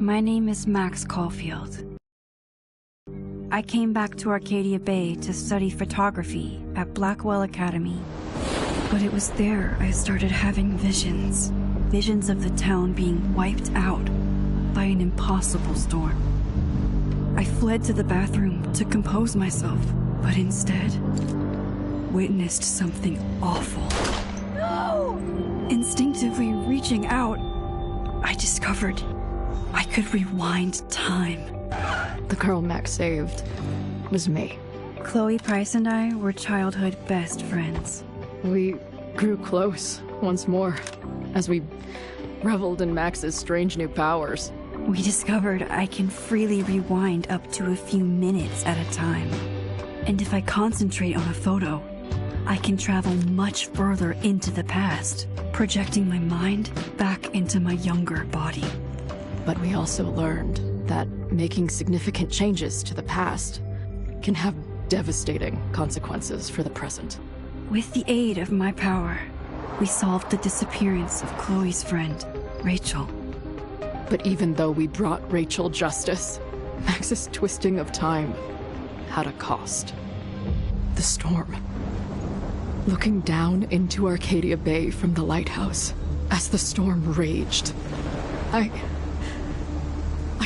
My name is Max Caulfield. I came back to Arcadia Bay to study photography at Blackwell Academy. But it was there I started having visions. Visions of the town being wiped out by an impossible storm. I fled to the bathroom to compose myself, but instead witnessed something awful. No! Instinctively reaching out, I discovered I could rewind time. The girl Max saved was me. Chloe Price and I were childhood best friends. We grew close once more as we reveled in Max's strange new powers. We discovered I can freely rewind up to a few minutes at a time. And if I concentrate on a photo, I can travel much further into the past, projecting my mind back into my younger body. But we also learned that making significant changes to the past can have devastating consequences for the present. With the aid of my power, we solved the disappearance of Chloe's friend, Rachel. But even though we brought Rachel justice, Max's twisting of time had a cost. The storm. Looking down into Arcadia Bay from the lighthouse as the storm raged, I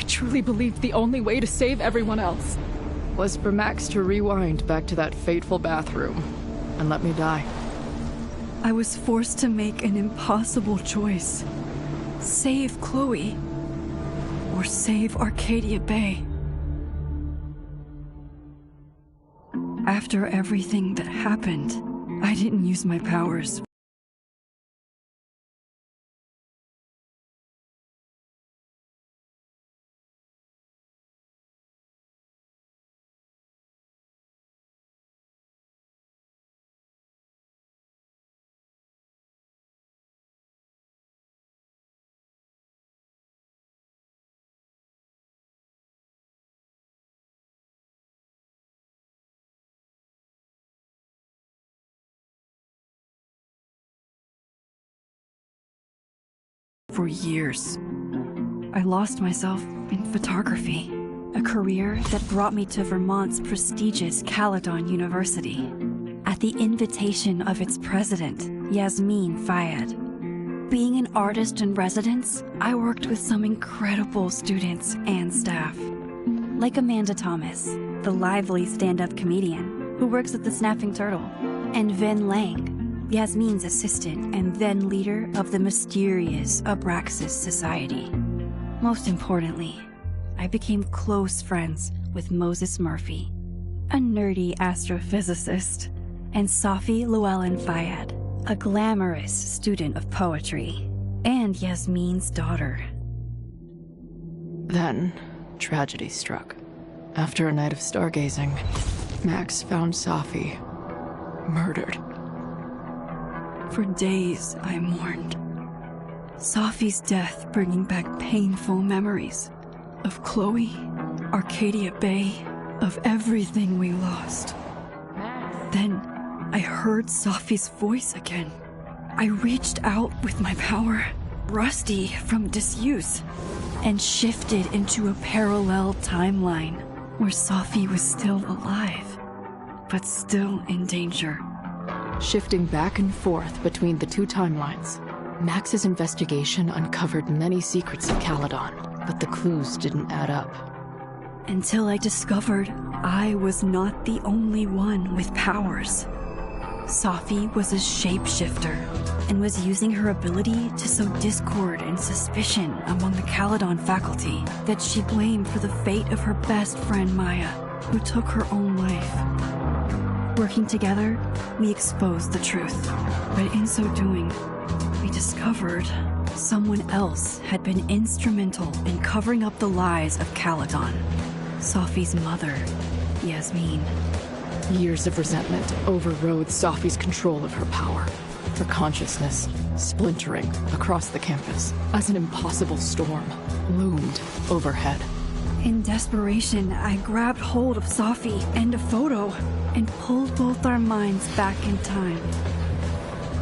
truly believed the only way to save everyone else was for Max to rewind back to that fateful bathroom and let me die. I was forced to make an impossible choice. Save Chloe, or save Arcadia Bay. After everything that happened, I didn't use my powers. For years. I lost myself in photography, a career that brought me to Vermont's prestigious Caledon University, at the invitation of its president, Yasmin Fayed. Being an artist in residence, I worked with some incredible students and staff, like Amanda Thomas, the lively stand-up comedian who works at the Snapping Turtle, and Vin Lang, Yasmin's assistant and then leader of the mysterious Abraxas Society. Most importantly, I became close friends with Moses Murphy, a nerdy astrophysicist, and Safi Llewellyn Fayed, a glamorous student of poetry, and Yasmin's daughter. Then, tragedy struck. After a night of stargazing, Max found Safi murdered. For days, I mourned. Safi's death bringing back painful memories of Chloe, Arcadia Bay, of everything we lost. Then, I heard Safi's voice again. I reached out with my power, rusty from disuse, and shifted into a parallel timeline where Safi was still alive, but still in danger. Shifting back and forth between the two timelines, Max's investigation uncovered many secrets of Caledon, but the clues didn't add up. Until I discovered I was not the only one with powers. Safi was a shapeshifter and was using her ability to sow discord and suspicion among the Caledon faculty that she blamed for the fate of her best friend Maya, who took her own life. Working together, we exposed the truth, but in so doing, we discovered someone else had been instrumental in covering up the lies of Caledon. Safi's mother, Yasmin. Years of resentment overrode Safi's control of her power, her consciousness splintering across the campus as an impossible storm loomed overhead. In desperation, I grabbed hold of Safi and a photo and pulled both our minds back in time.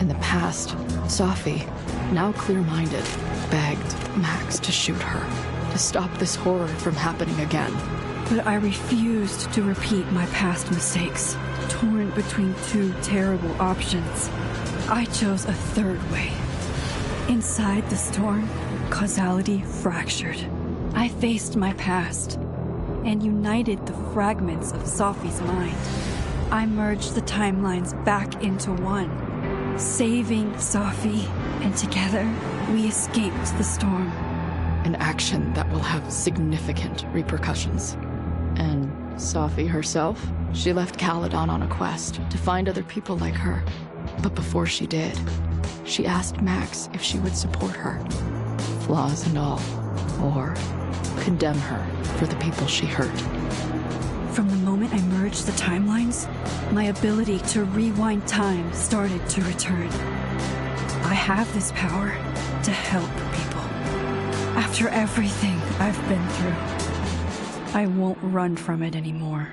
In the past, Safi, now clear-minded, begged Max to shoot her. to stop this horror from happening again. But I refused to repeat my past mistakes. Torn between two terrible options, I chose a third way. Inside the storm, causality fractured. I faced my past and united the fragments of Sophie's mind. I merged the timelines back into one, saving Sophie, and together we escaped the storm. An action that will have significant repercussions. And Sophie herself? She left Caledon on a quest to find other people like her. But before she did, she asked Max if she would support her, flaws and all, or condemn her for the people she hurt. From the moment I merged the timelines, my ability to rewind time started to return. I have this power to help people. After everything I've been through, I won't run from it anymore.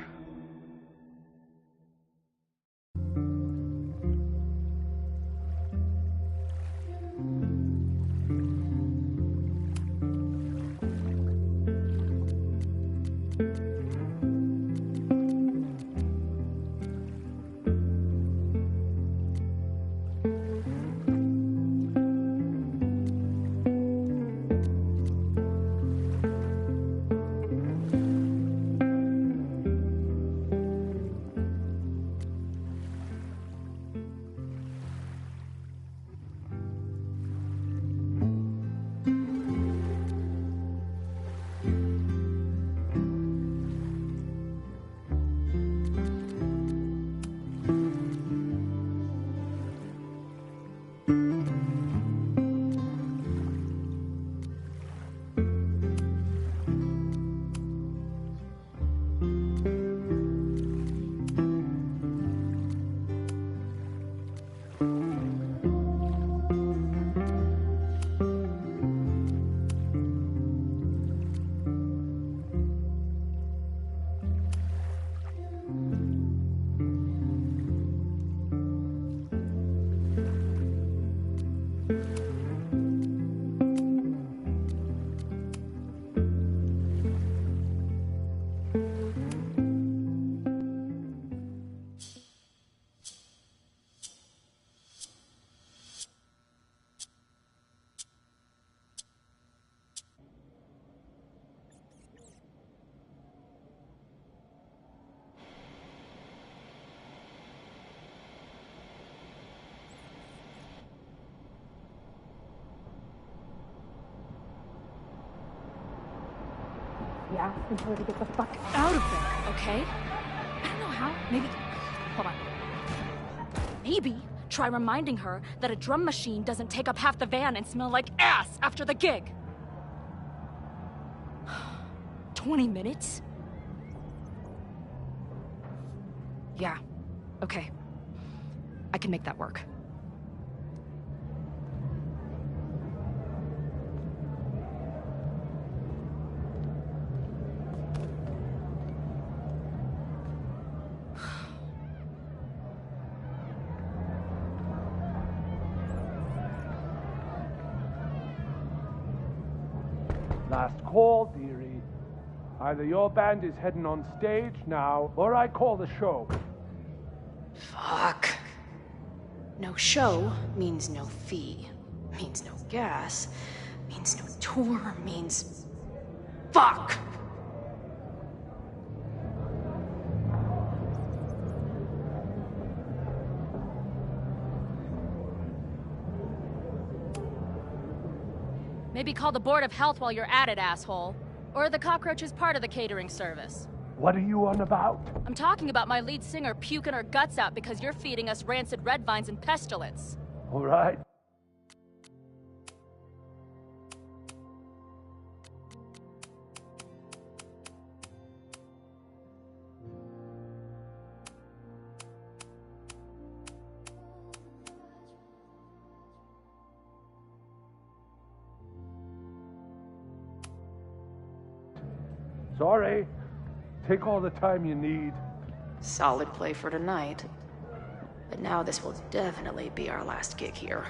He asked her to get the fuck out of there, okay? I don't know how. Maybe... Hold on. Maybe try reminding her that a drum machine doesn't take up half the van and smell like ass after the gig. 20 minutes? Yeah. Okay. I can make that work. Last call, dearie. Either your band is heading on stage now, or I call the show. Fuck. No show means no fee, means no gas, means no tour, means... Fuck! Maybe call the Board of Health while you're at it, asshole. Or the cockroach is part of the catering service. What are you on about? I'm talking about my lead singer puking her guts out because you're feeding us rancid red vines and pestilence. All right. Sorry. Take all the time you need. Solid play for tonight. But now this will definitely be our last gig here.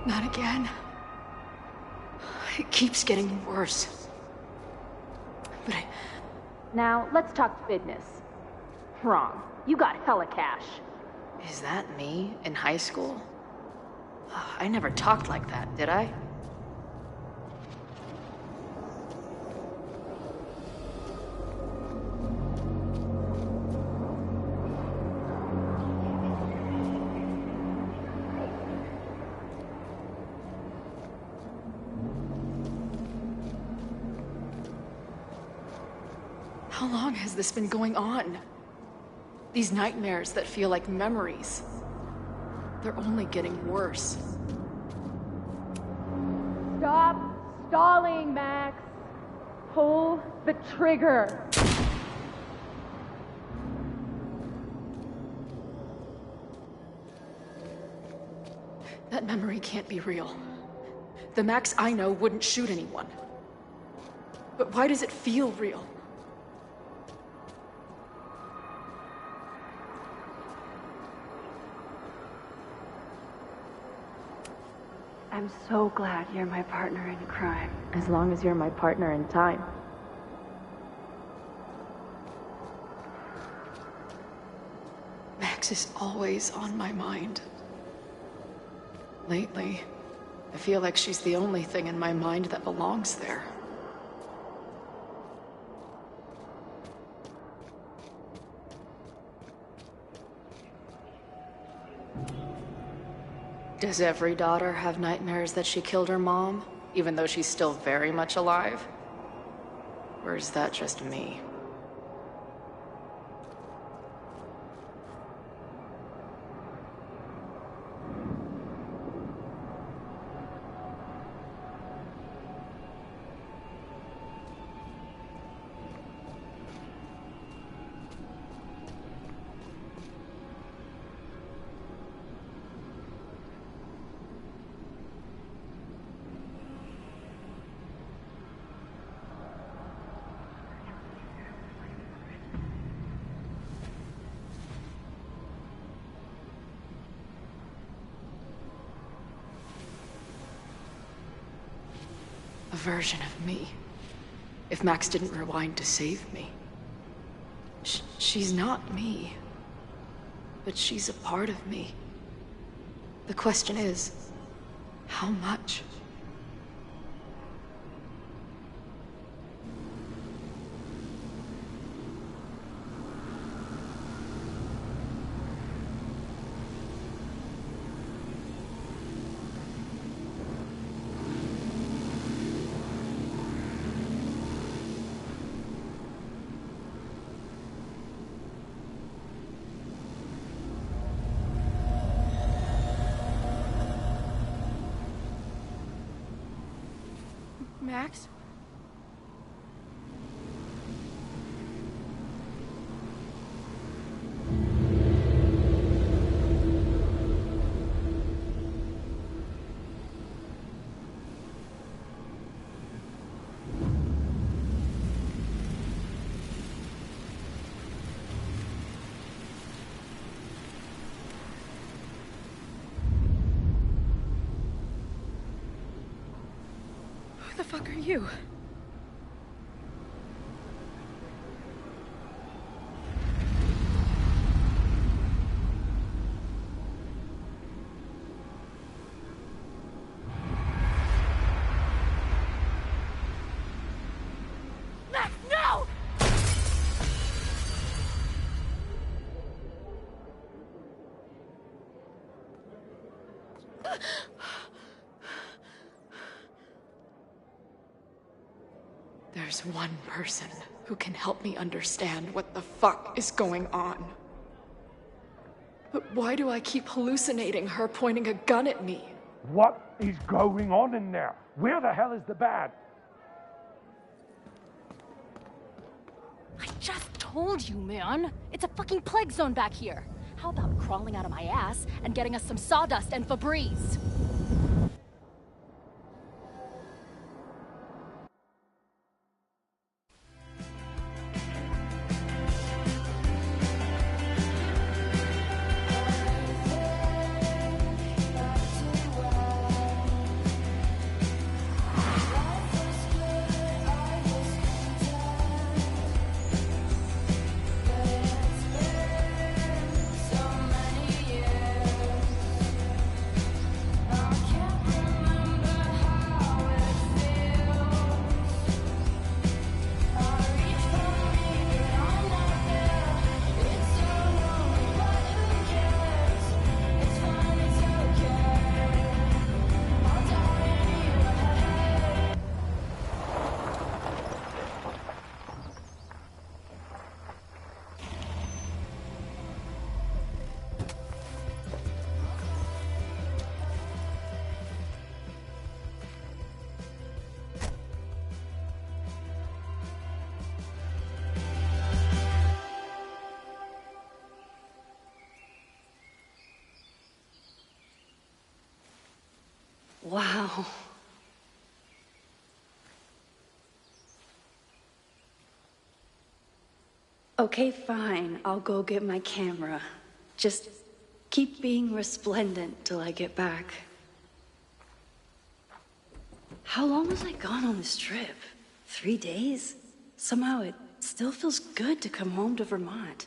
Not again. It keeps getting worse. But Now, let's talk business. Wrong. You got hella cash. Is that me in high school? I never talked like that, did I? how long has this been going on? These nightmares that feel like memories. They're only getting worse. Stop stalling, Max. Pull the trigger. That memory can't be real. The Max I know wouldn't shoot anyone. But why does it feel real? I'm so glad you're my partner in crime. As long as you're my partner in time. Max is always on my mind. Lately, I feel like she's the only thing in my mind that belongs there. Does every daughter have nightmares that she killed her mom, even though she's still very much alive? Or is that just me? A version of me. If Max didn't rewind to save me. She's not me. But she's a part of me. The question is, how much? Max? Who the fuck are you? Max, no! There's one person who can help me understand what the fuck is going on. But why do I keep hallucinating her pointing a gun at me? What is going on in there? Where the hell is the bad? I just told you, man. It's a fucking plague zone back here. How about crawling out of my ass and getting us some sawdust and Febreze? Wow. Okay, fine. I'll go get my camera. Just keep being resplendent till I get back. How long was I gone on this trip? 3 days? Somehow it still feels good to come home to Vermont.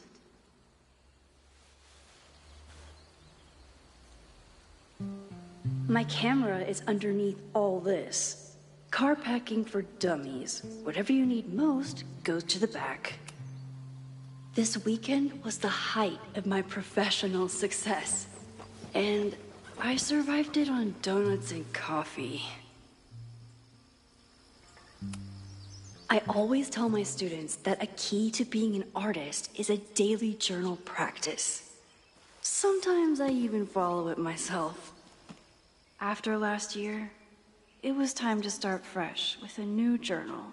My camera is underneath all this. Car packing for dummies. Whatever you need most goes to the back. This weekend was the height of my professional success. And I survived it on donuts and coffee. I always tell my students that a key to being an artist is a daily journal practice. Sometimes I even follow it myself. After last year, it was time to start fresh with a new journal.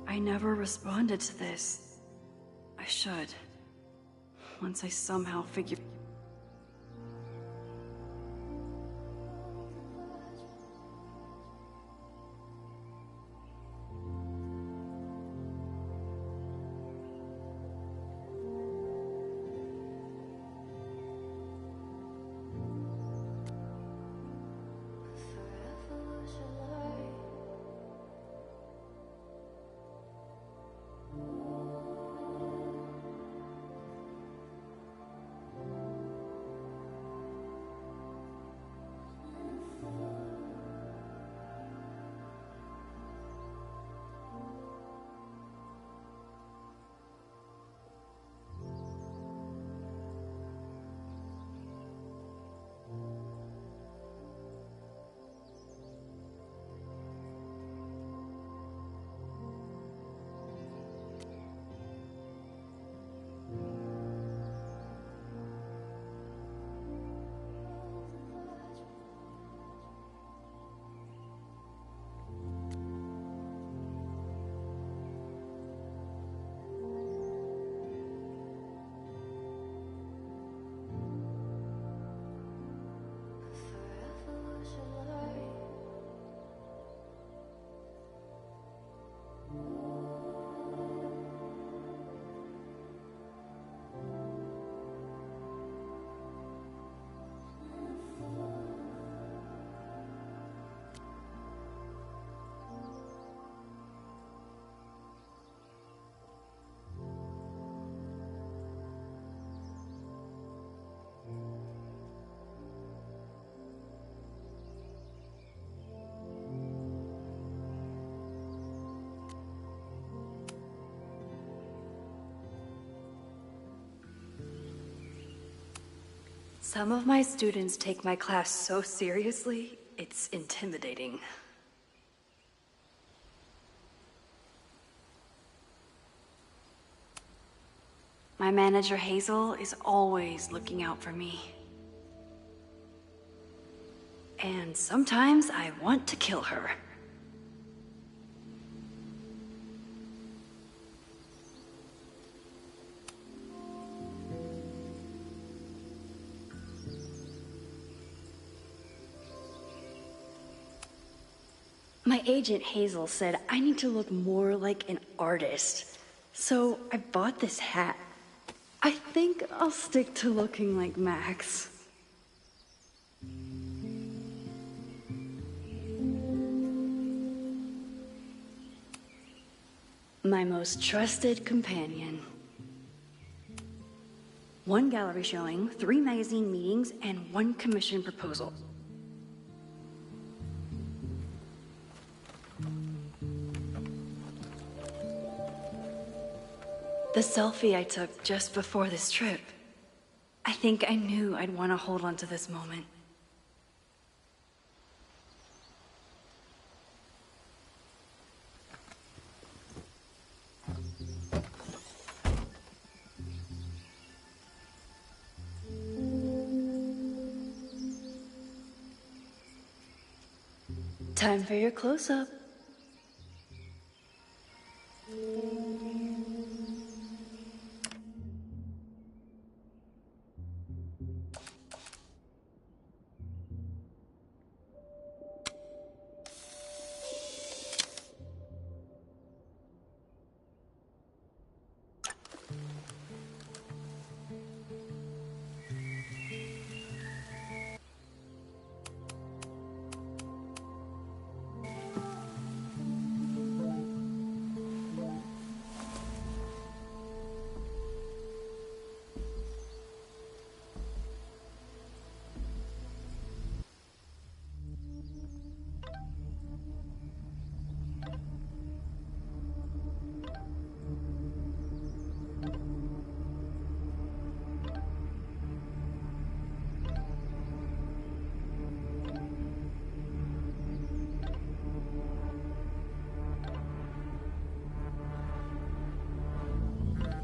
I never responded to this. I should. Once I somehow figure... Some of my students take my class so seriously, it's intimidating. My manager Hazel is always looking out for me. And sometimes I want to kill her. My agent Hazel said I need to look more like an artist. So I bought this hat. I think I'll stick to looking like Max. My most trusted companion. 1 gallery showing, 3 magazine meetings, and 1 commission proposal. The selfie I took just before this trip. I think I knew I'd want to hold on to this moment. Time for your close-up.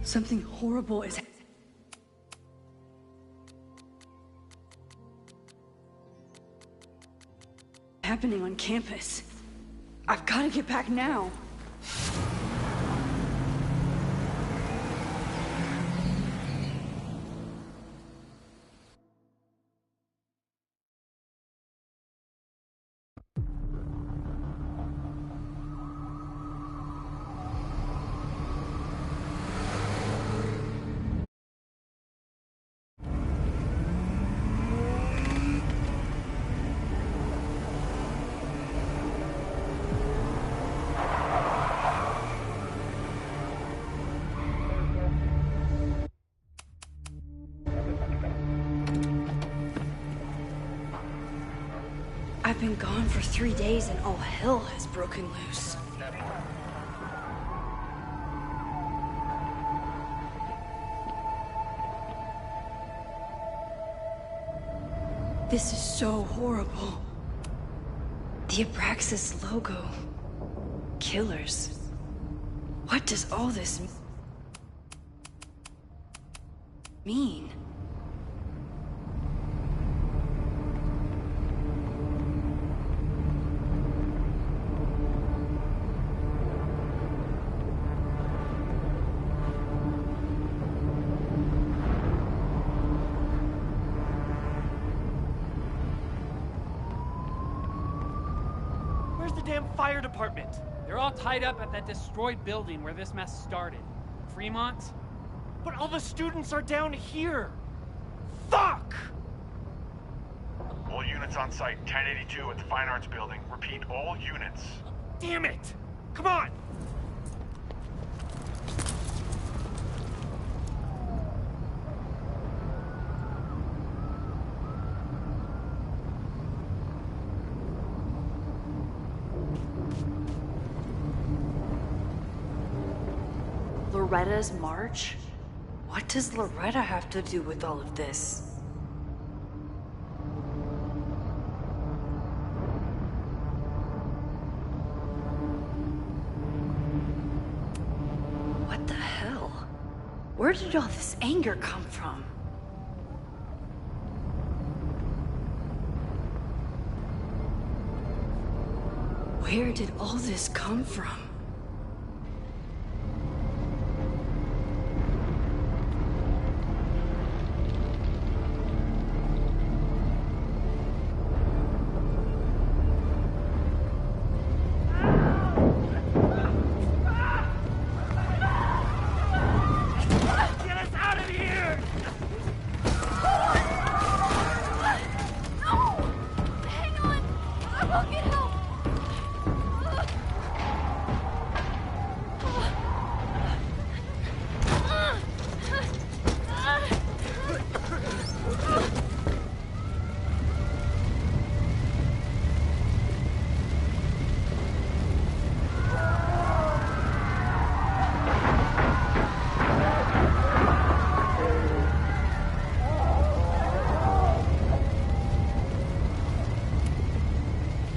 Something horrible is happening on campus. I've got to get back now. I've been gone for 3 days and all hell has broken loose. This is so horrible. The Abraxas logo. Killers. What does all this mean? Fire department. They're all tied up at that destroyed building where this mess started. Fremont? But all the students are down here. Fuck! All units on site, 1082 at the Fine Arts Building. Repeat, all units. Damn it! Come on! Loretta's march? What does Loretta have to do with all of this? did all this anger come from? Where did all this come from?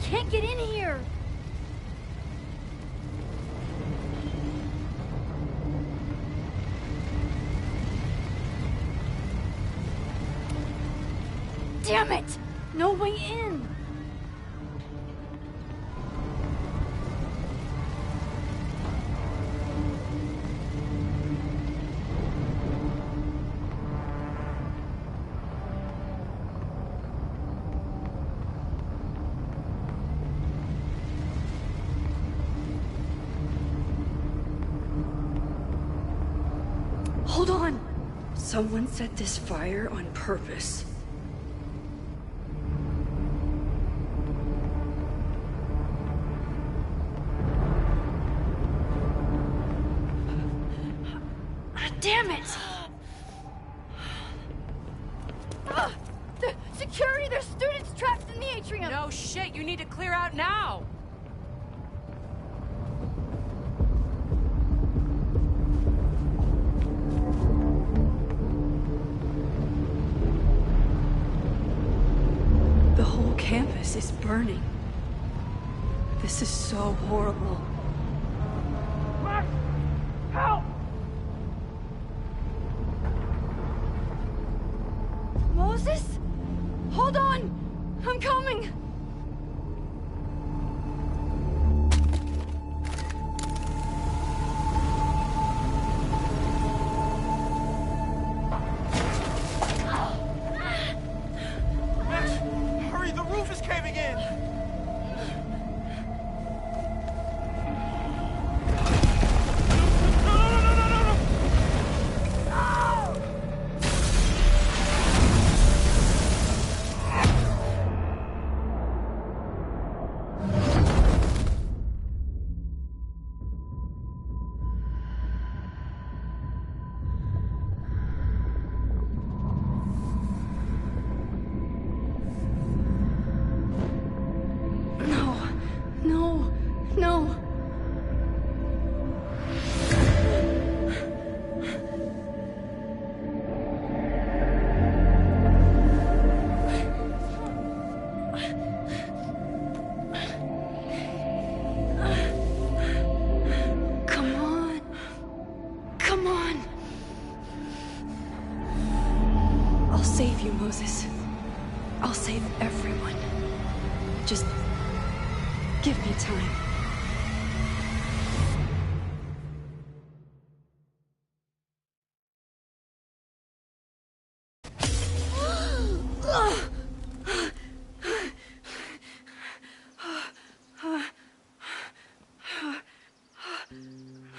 Can't get in here! Damn it! No way in! Hold on! Someone set this fire on purpose. Damn it! Security! There's students trapped in the atrium! No shit, you need to clear out now! The whole campus is burning. This is so horrible. Max! Help! Moses? Hold on! I'm coming! Max, hurry, the roof is caving in! No. Come on. Come on. I'll save you, Moses. I'll save everyone. Just give me time.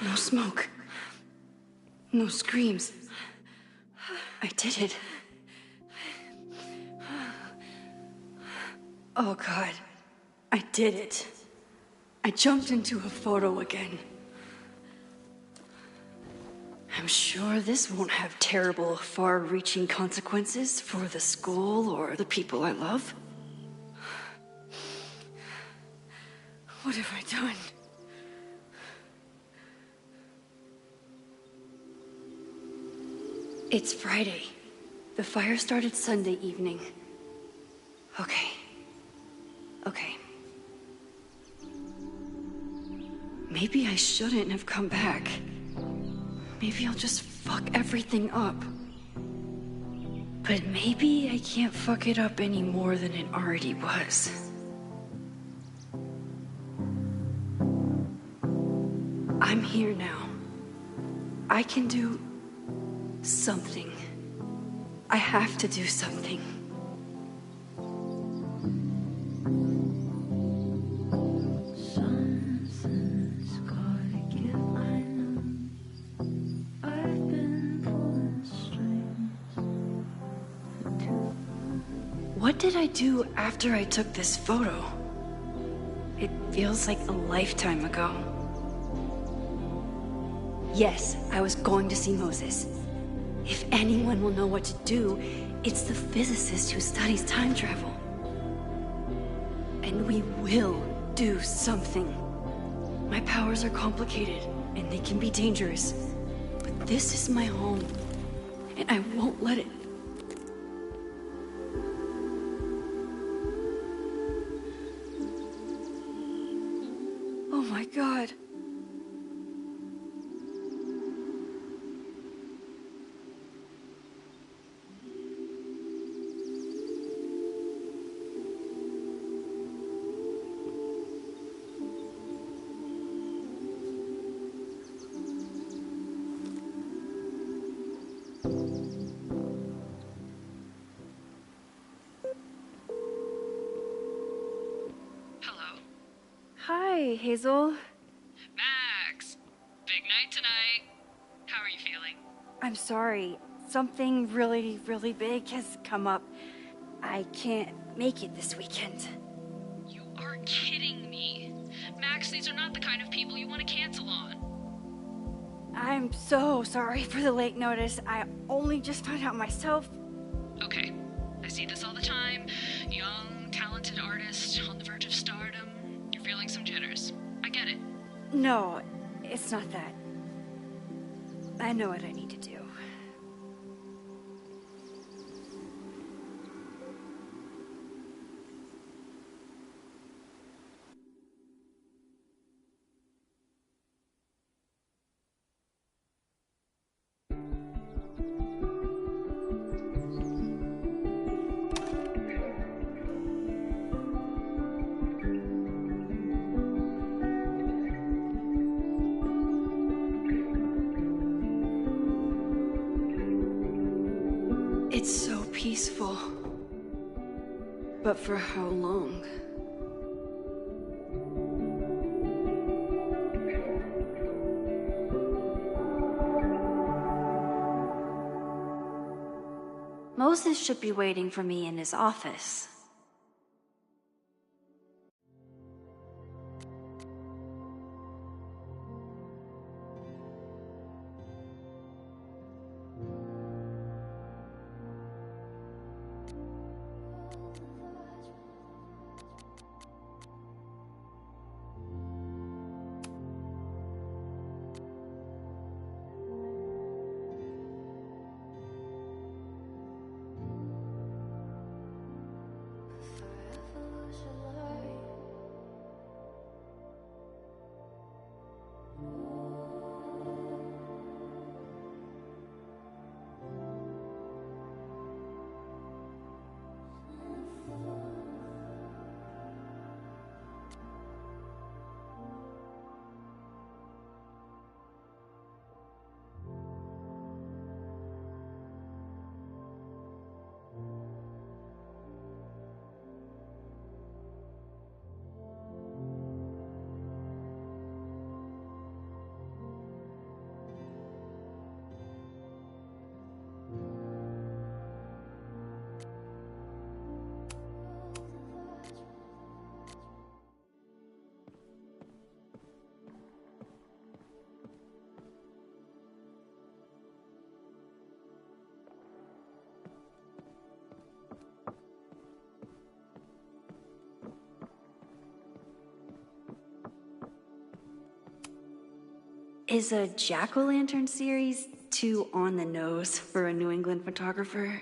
No smoke. No screams. I did it. Oh God, I did it. I jumped into a photo again. I'm sure this won't have terrible, far-reaching consequences for the school or the people I love. What have I done? It's Friday. The fire started Sunday evening. Okay. Maybe I shouldn't have come back. Maybe I'll just fuck everything up. But maybe I can't fuck it up any more than it already was. I'm here now. I can do something. I have to do something. Something's gotta give, I know. I've been pulling strings. What did I do after I took this photo? It feels like a lifetime ago. Yes, I was going to see Moses. If anyone will know what to do, it's the physicist who studies time travel. And we will do something. My powers are complicated, and they can be dangerous. But this is my home, and I won't let it. Oh my God. Hi, Hazel. Max! Big night tonight. How are you feeling? I'm sorry. Something really, really big has come up. I can't make it this weekend. You are kidding me. Max, these are not the kind of people you want to cancel on. I'm so sorry for the late notice. I only just found out myself. Okay, I see this all the time. Young, talented artist on the verge of stardom. You're feeling some jitters. I get it. No, it's not that. I know what I need to do. It's so peaceful. But for how long? Moses should be waiting for me in his office. Is a jack-o'-lantern series too on the nose for a New England photographer?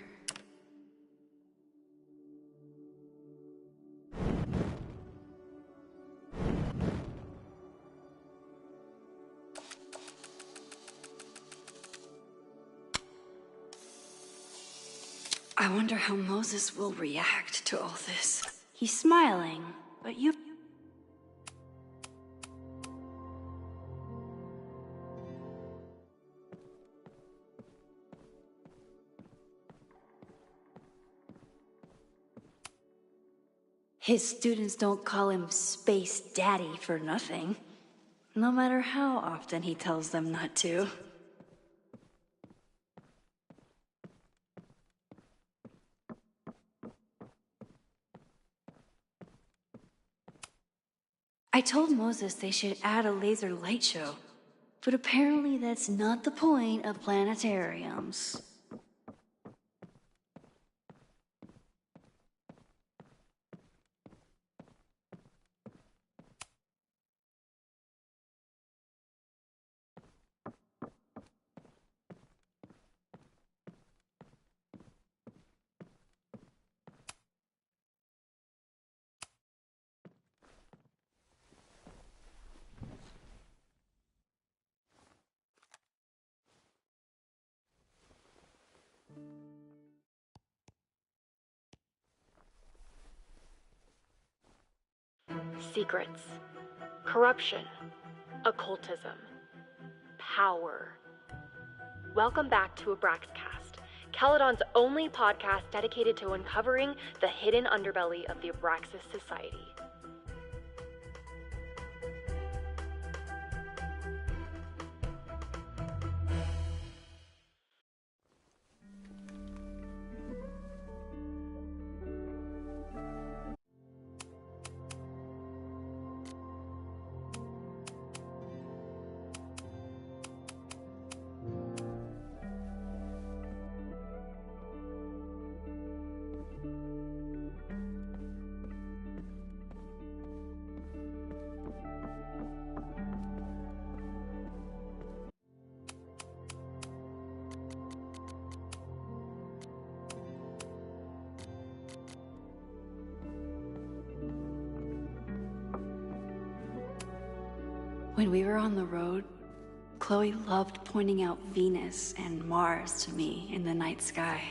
I wonder how Moses will react to all this. He's smiling, but you... His students don't call him Space Daddy for nothing, no matter how often he tells them not to. I told Moses they should add a laser light show, but apparently that's not the point of planetariums. Secrets, corruption, occultism, power. Welcome back to Abraxcast, Caledon's only podcast dedicated to uncovering the hidden underbelly of the Abraxas Society. When we were on the road, Chloe loved pointing out Venus and Mars to me in the night sky.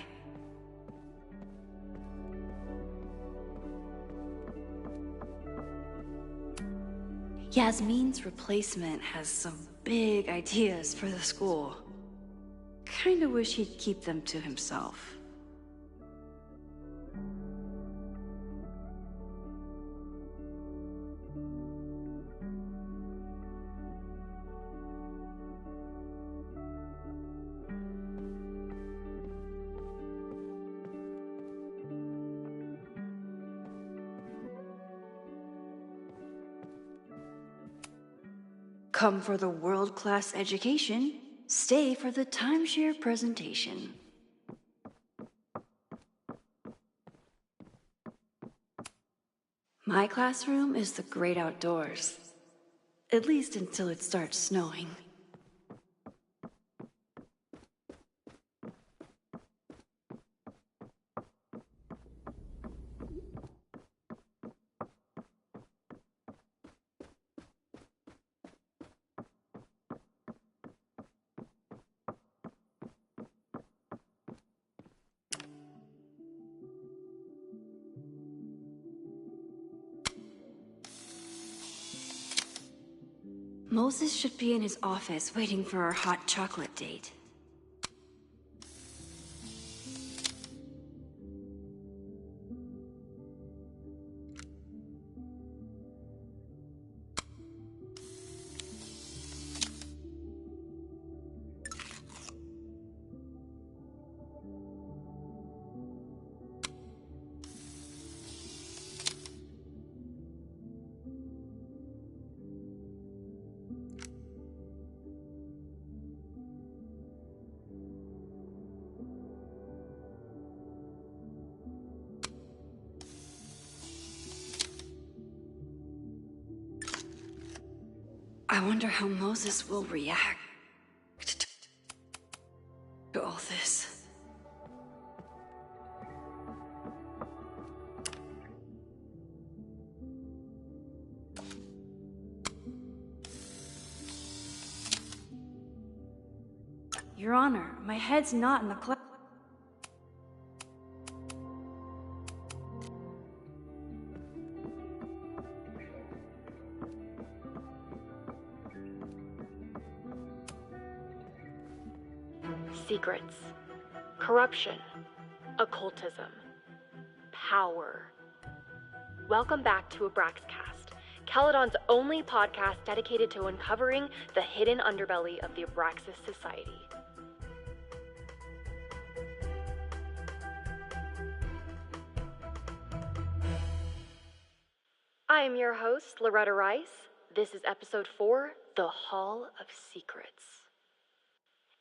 Yasmin's replacement has some big ideas for the school. Kinda wish he'd keep them to himself. Come for the world-class education, stay for the timeshare presentation. My classroom is the great outdoors, at least until it starts snowing. Moses should be in his office waiting for our hot chocolate date. I wonder how Moses will react to all this. Your Honor, my head's not in the cloud. Secrets. Corruption. Occultism. Power. Welcome back to Abraxcast, Caledon's only podcast dedicated to uncovering the hidden underbelly of the Abraxas Society. I am your host, Loretta Rice. This is episode 4, The Hall of Secrets.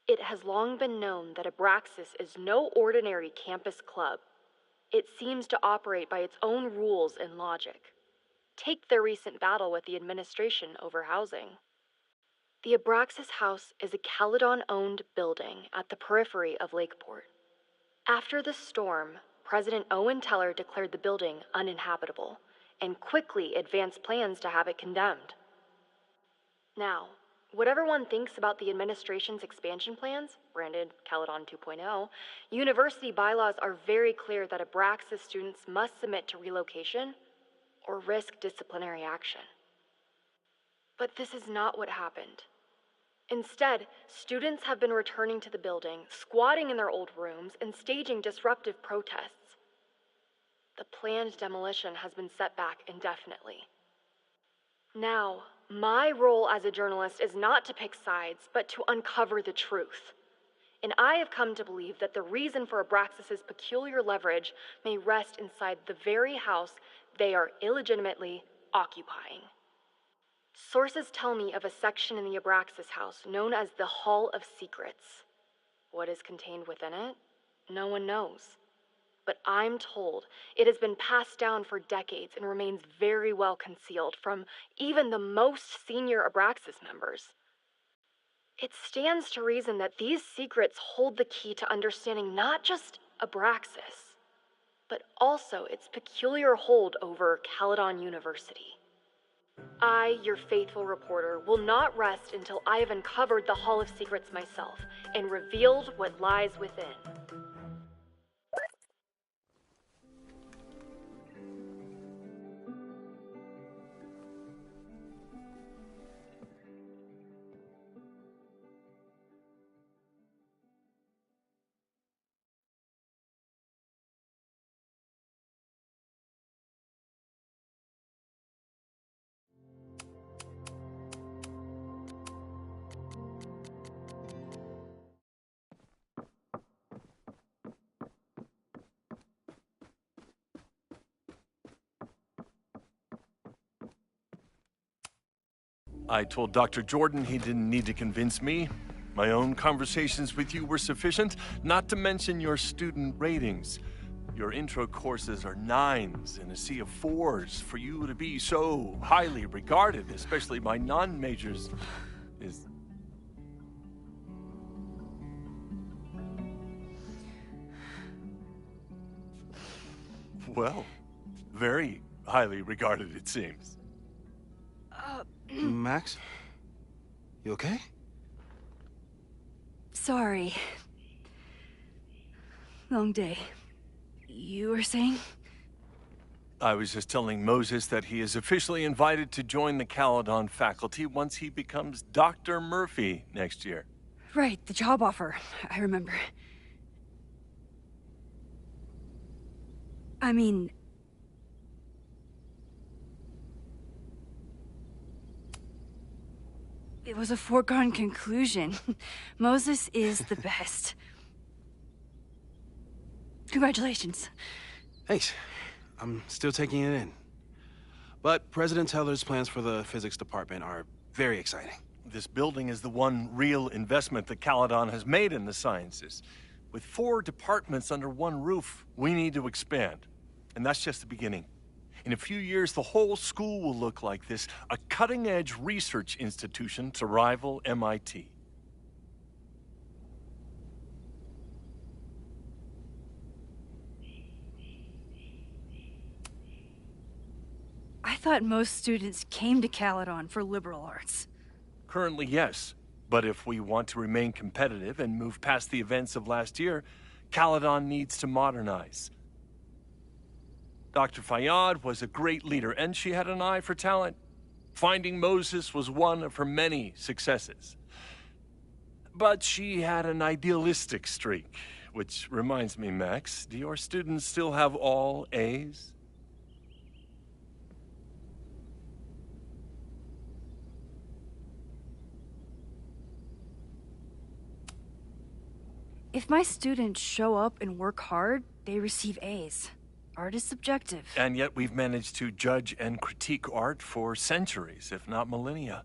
It has long been known that Abraxas is no ordinary campus club. It seems to operate by its own rules and logic. Take their recent battle with the administration over housing. The Abraxas House is a Caledon-owned building at the periphery of Lakeport. After the storm, President Owen Teller declared the building uninhabitable and quickly advanced plans to have it condemned. Now, whatever one thinks about the administration's expansion plans, branded Caledon 2.0, university bylaws are very clear that Abraxas students must submit to relocation or risk disciplinary action. But this is not what happened. Instead, students have been returning to the building, squatting in their old rooms, and staging disruptive protests. The planned demolition has been set back indefinitely. Now, my role as a journalist is not to pick sides, but to uncover the truth. And I have come to believe that the reason for Abraxas's peculiar leverage may rest inside the very house they are illegitimately occupying. Sources tell me of a section in the Abraxas house known as the Hall of Secrets. What is contained within it? No one knows. But I'm told it has been passed down for decades and remains very well concealed from even the most senior Abraxas members. It stands to reason that these secrets hold the key to understanding not just Abraxas, but also its peculiar hold over Caledon University. I, your faithful reporter, will not rest until I have uncovered the Hall of Secrets myself and revealed what lies within. I told Dr. Jordan he didn't need to convince me. My own conversations with you were sufficient, not to mention your student ratings. Your intro courses are 9s in a sea of 4s. For you to be so highly regarded, especially by non-majors, is... well, very highly regarded, it seems. Max? You okay? Sorry. Long day. You were saying? I was just telling Moses that he is officially invited to join the Caledon faculty once he becomes Dr. Murphy next year. Right, the job offer. I remember. I mean... it was a foregone conclusion. Moses is the best. Congratulations. Thanks. I'm still taking it in. But President Teller's plans for the physics department are very exciting. This building is the one real investment that Caledon has made in the sciences. With 4 departments under one roof, we need to expand. And that's just the beginning. In a few years, the whole school will look like this, a cutting-edge research institution to rival MIT. I thought most students came to Caledon for liberal arts. Currently, yes. But if we want to remain competitive and move past the events of last year, Caledon needs to modernize. Dr. Fayyad was a great leader, and she had an eye for talent. Finding Moses was one of her many successes. But she had an idealistic streak. Which reminds me, Max, do your students still have all A's? If my students show up and work hard, they receive A's. Art is subjective. And yet we've managed to judge and critique art for centuries, if not millennia.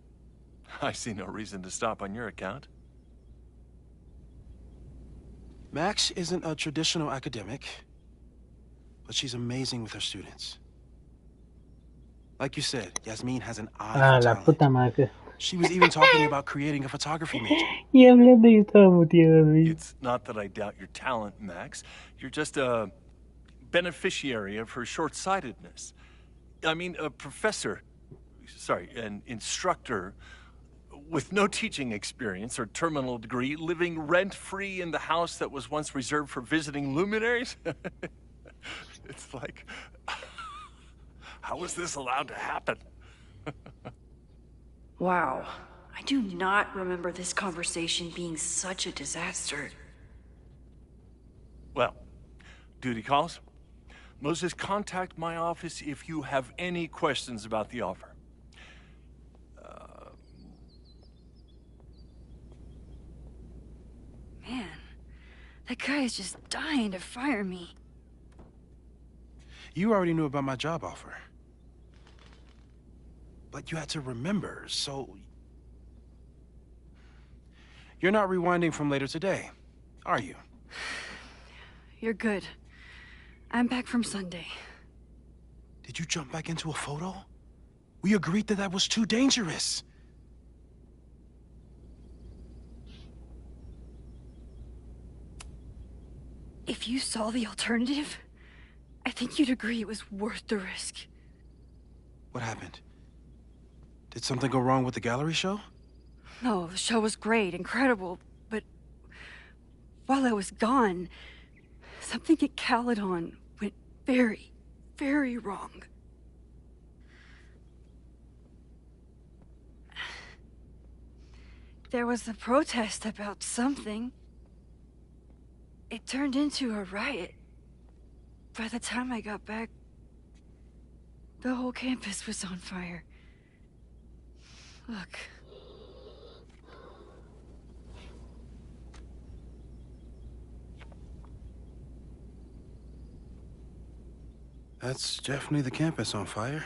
I see no reason to stop on your account. Max isn't a traditional academic, but she's amazing with her students. Like you said, Yasmin has an eye for la talent. puta madre. She was even talking about creating a photography major. Y hablando yo estaba muteado. It's not that I doubt your talent, Max. You're just a beneficiary of her short-sightedness. I mean, a professor, an instructor with no teaching experience or terminal degree, living rent-free in the house that was once reserved for visiting luminaries? It's like, how was this allowed to happen? Wow. I do not remember this conversation being such a disaster. Well, duty calls. Moses, contact my office if you have any questions about the offer. Man, that guy is just dying to fire me. You already knew about my job offer. But you had to remember, so... You're not rewinding from later today, are you? You're good. I'm back from Sunday. Did you jump back into a photo? We agreed that that was too dangerous. If you saw the alternative, I think you'd agree it was worth the risk. What happened? Did something go wrong with the gallery show? No, the show was great, incredible, but while I was gone, something at Caledon went very, very wrong. There was a protest about something. It turned into a riot. By the time I got back, the whole campus was on fire. Look. That's definitely the campus on fire.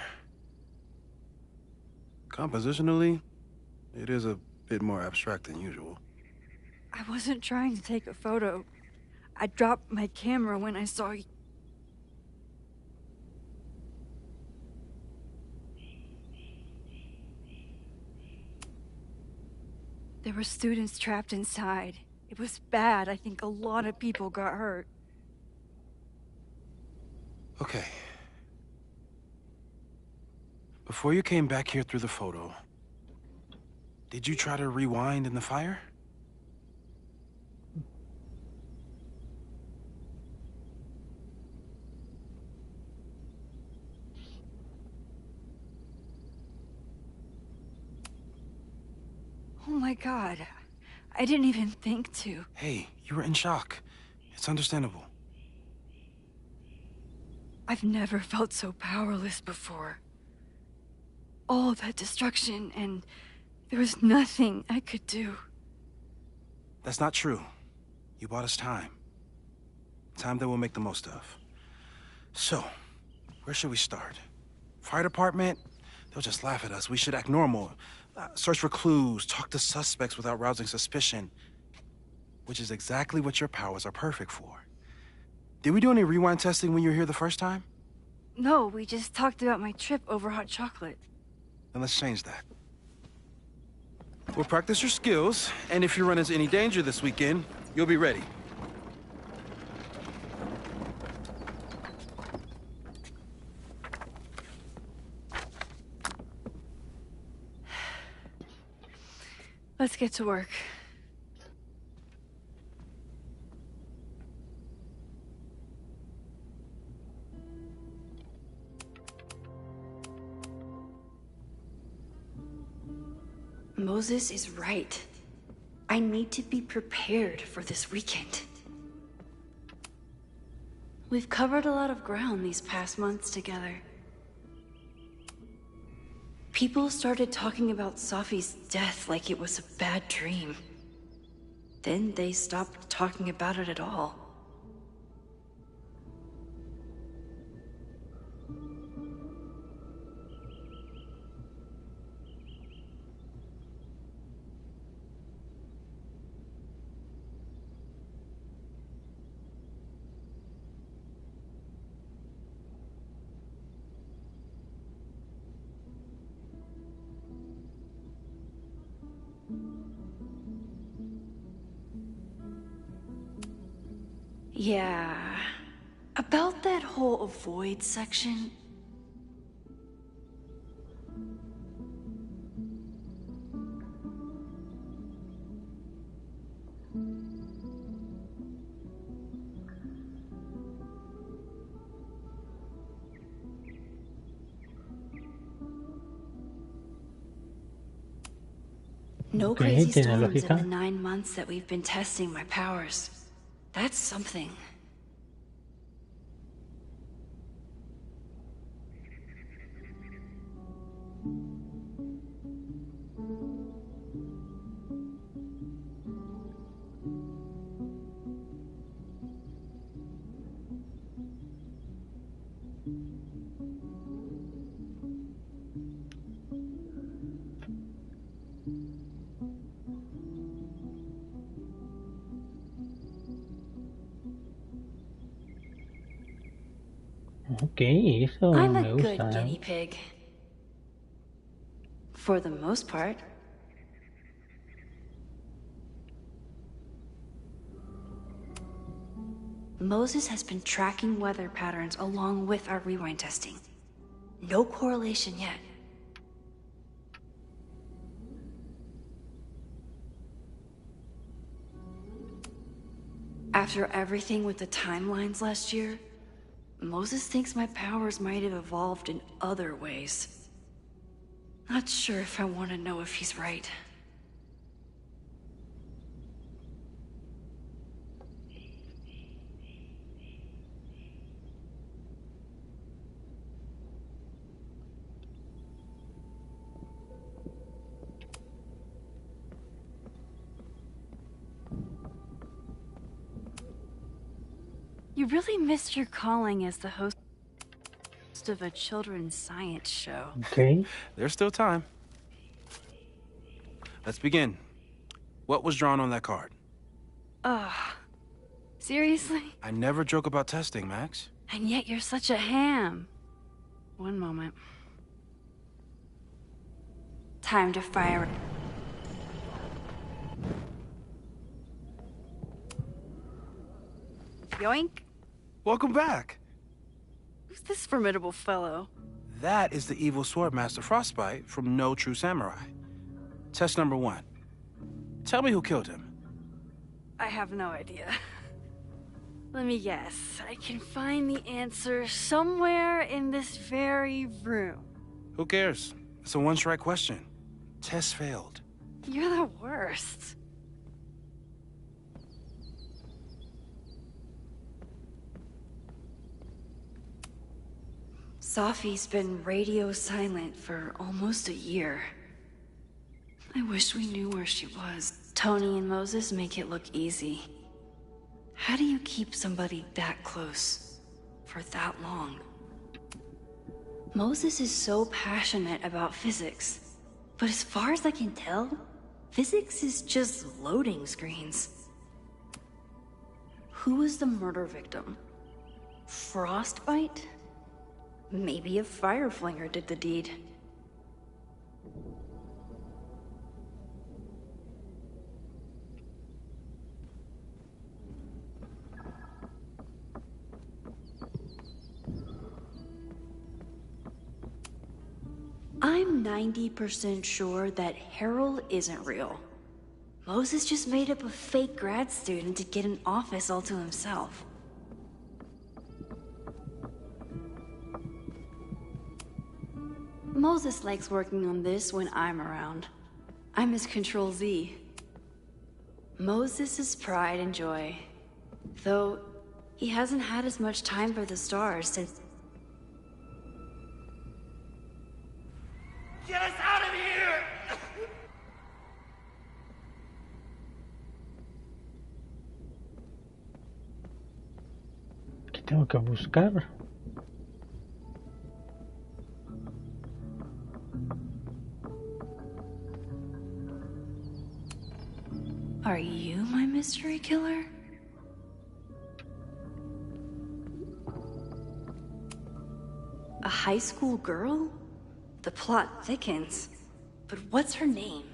Compositionally, it is a bit more abstract than usual. I wasn't trying to take a photo. I dropped my camera when I saw you. There were students trapped inside. It was bad. I think a lot of people got hurt. Okay. Before you came back here through the photo, did you try to rewind in the fire? Oh my God. I didn't even think to. Hey, you were in shock. It's understandable. I've never felt so powerless before. All that destruction, and there was nothing I could do. That's not true. You bought us time. Time that we'll make the most of. So, where should we start? Fire department? They'll just laugh at us. We should act normal. Search for clues, talk to suspects without rousing suspicion. Which is exactly what your powers are perfect for. Did we do any rewind testing when you were here the first time? No, we just talked about my trip over hot chocolate. Then let's change that. We'll practice your skills, and if you run into any danger this weekend, you'll be ready. Let's get to work. Moses is right. I need to be prepared for this weekend. We've covered a lot of ground these past months together. People started talking about Safi's death like it was a bad dream. Then they stopped talking about it at all. Yeah, about that whole avoid section. No crazy storms in the 9 months that we've been testing my powers. That's something. Ok, eso I'm me a good gusta. guinea pig. For the most part. Moses has been tracking weather patterns along with our rewind testing. No correlation yet. After everything with the timelines last year, Moses thinks my powers might have evolved in other ways. Not sure if I want to know if he's right. You really missed your calling as the host of a children's science show. Okay. There's still time. Let's begin. What was drawn on that card? Seriously? I never joke about testing, Max. And yet you're such a ham. One moment. Time to fire. Yoink. Welcome back. Who's this formidable fellow? That is the evil Swordmaster Frostbite from No True Samurai. Test number 1. Tell me who killed him. I have no idea. Let me guess. I can find the answer somewhere in this very room. Who cares? It's a one-strike question. Test failed. You're the worst. Safi's been radio silent for almost a year. I wish we knew where she was. Tony and Moses make it look easy. How do you keep somebody that close for that long? Moses is so passionate about physics, but as far as I can tell, physics is just loading screens. Who was the murder victim? Frostbite? Maybe a Fireflinger did the deed. I'm 90% sure that Harold isn't real. Moses just made up a fake grad student to get an office all to himself. Moses likes working on this when I'm around. I'm his Control-Z. Moses' pride and joy. Though, he hasn't had as much time for the stars since... Get us out of here! ¿Qué tengo que buscar? Are you my mystery killer? A high school girl? The plot thickens. But what's her name?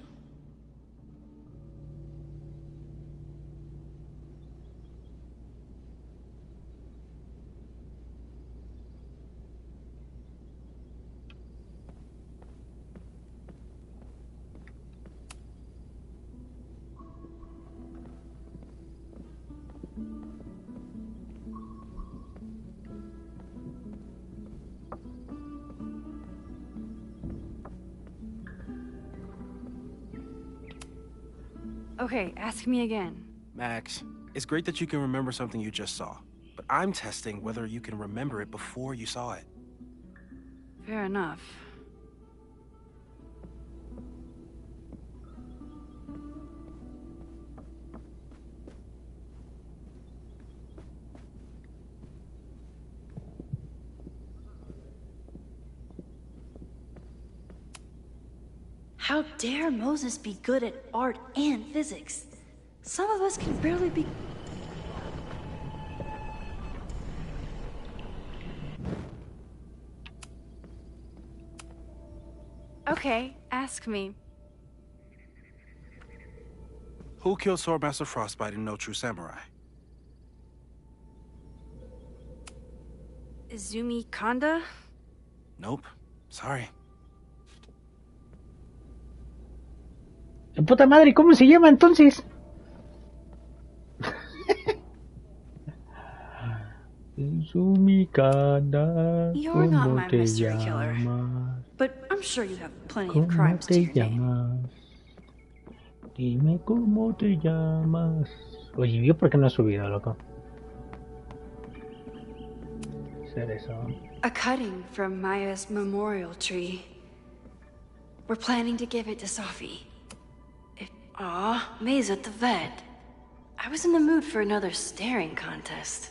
Okay, ask me again. Max, it's great that you can remember something you just saw, but I'm testing whether you can remember it before you saw it. Fair enough. How dare Moses be good at art and physics? Some of us can barely be... Okay, ask me. Who killed Swordmaster Frostbite in No True Samurai? Izumi Kanda? Nope. Sorry. ¡Puta madre! ¿Cómo se llama entonces? Izumi Kanda. You're not my ¿Cómo te mystery killer. llamas? But I'm sure you have plenty of ¿Cómo crimes to te your name. llamas? Dime cómo te llamas. Oye, ¿yo por qué no he subido, loco? Hacer eso. A cutting from Maya's memorial tree. We're planning to give it to Sophie. Aw, May's at the vet. I was in the mood for another staring contest.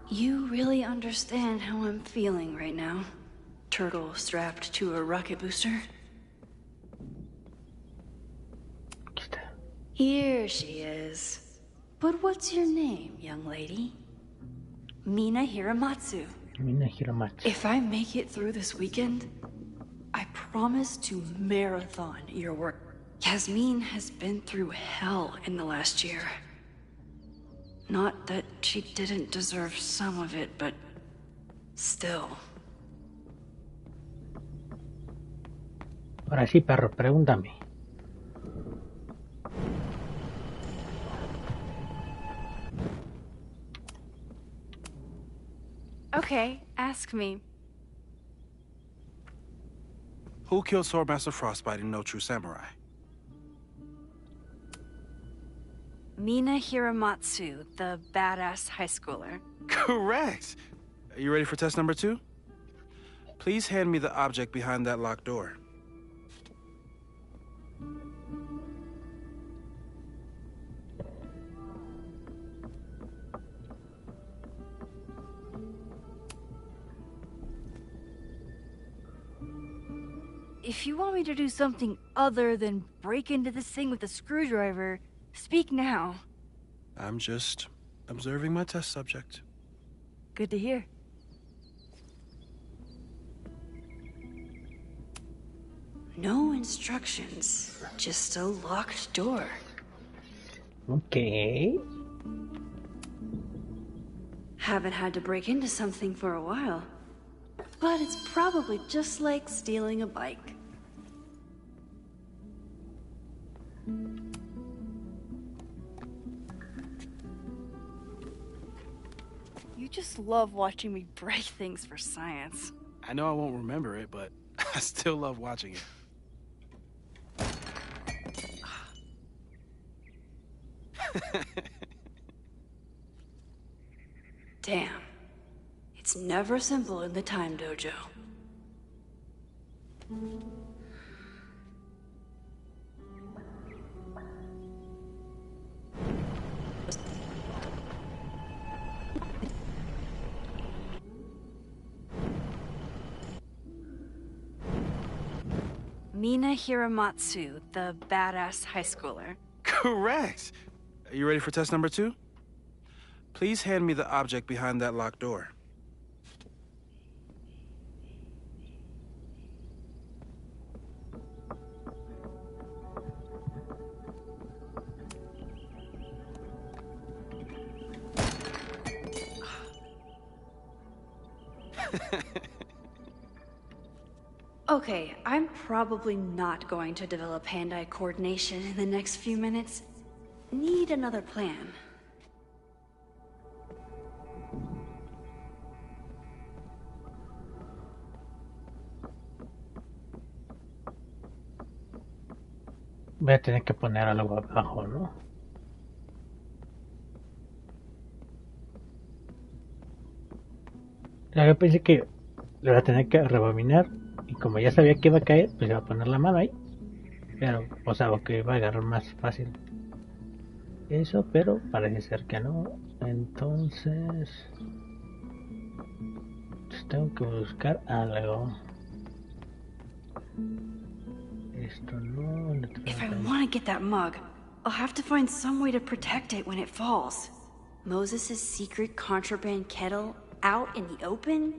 You really understand how I'm feeling right now? Turtle strapped to a rocket booster? Here she is. But what's your name, young lady? Mina Hiramatsu. Mina Hiramatsu. If I make it through this weekend, I promise to marathon your work. Yasmin has been through hell in the last year. Not that she didn't deserve some of it, but still. Ahora sí, perro, pregúntame. Okay, ask me. Who killed Swordmaster Frostbite in No True Samurai? Mina Hiramatsu, the badass high schooler. Correct! Are you ready for test number 2? Please hand me the object behind that locked door. If you want me to do something other than break into this thing with a screwdriver, speak now. I'm just observing my test subject. Good to hear. No instructions, just a locked door. Okay. Haven't had to break into something for a while. But it's probably just like stealing a bike. You just love watching me break things for science. I know I won't remember it, but I still love watching it. Damn. It's never simple in the Time Dojo. Mina Hiramatsu, the badass high schooler. Correct! Are you ready for test number 2? Please hand me the object behind that locked door. Okay, I'm probably not going to develop hand-eye coordination in the next few minutes. Need another plan. Voy a tener que poner algo abajo, ¿no? Yo pensé que le iba a tener que rebobinar y como ya sabía que iba a caer, pues iba a poner la mano ahí. Pero, o sea, que iba a agarrar más fácil eso, pero parece ser que no. Entonces tengo que buscar algo. Esto no. If I want to get that mug, I'll have to find some way to protect it when it falls. Moses' secret contraband kettle out in the open?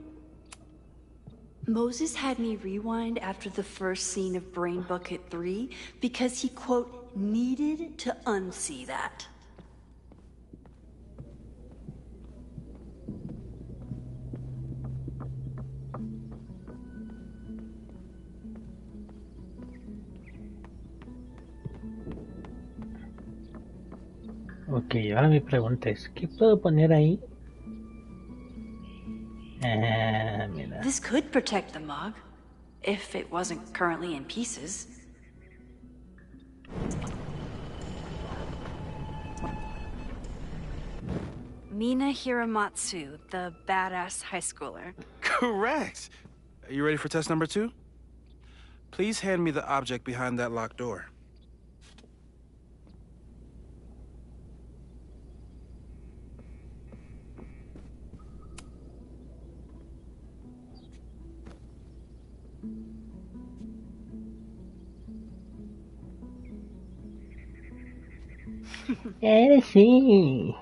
Moses had me rewind after the first scene of Brain Bucket 3 because he, quote, needed to unsee that. Ok, ahora mi pregunta es, ¿qué puedo poner ahí? Mira. This could protect the mug, if it wasn't currently in pieces. Mina Hiramatsu, the badass high schooler. Correct! Are you ready for test number 2? Please hand me the object behind that locked door. Sí.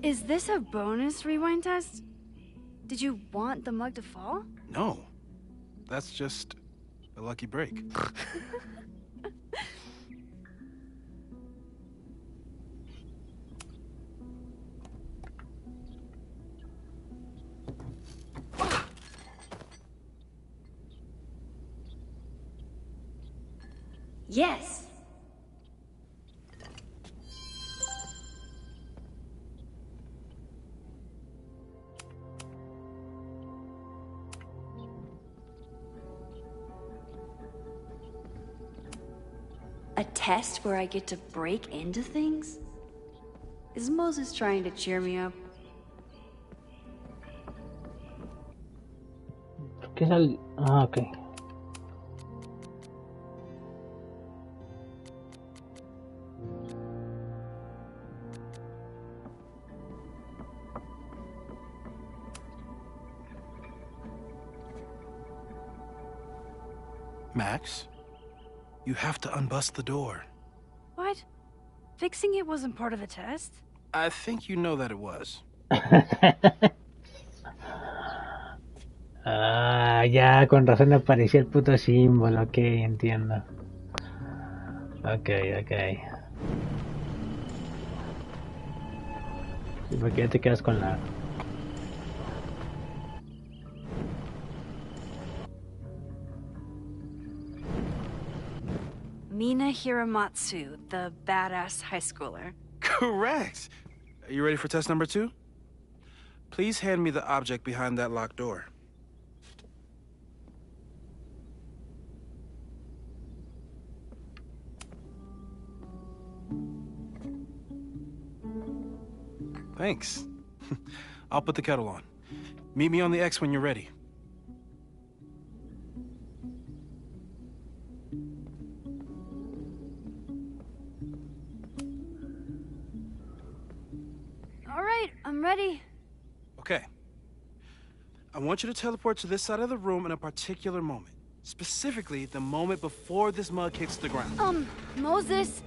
Is this a bonus rewind test? Did you want the mug to fall? No. That's just a lucky break. Yes. A test where I get to break into things? Is Moses trying to cheer me up? ¿Qué sal? Ah, ok. Max, you have to unbust the door. What? Fixing it wasn't part of the test? I think you know that it was. Ah, ya, con razón aparecía el puto símbolo, ok, entiendo. Ok. Sí, porque ya te quedas con la... Mina Hiramatsu, the badass high schooler. Correct! Are you ready for test number 2? Please hand me the object behind that locked door. Thanks. I'll put the kettle on. Meet me on the X when you're ready. All right, I'm ready. Okay. I want you to teleport to this side of the room in a particular moment. Specifically, the moment before this mug hits the ground. Moses!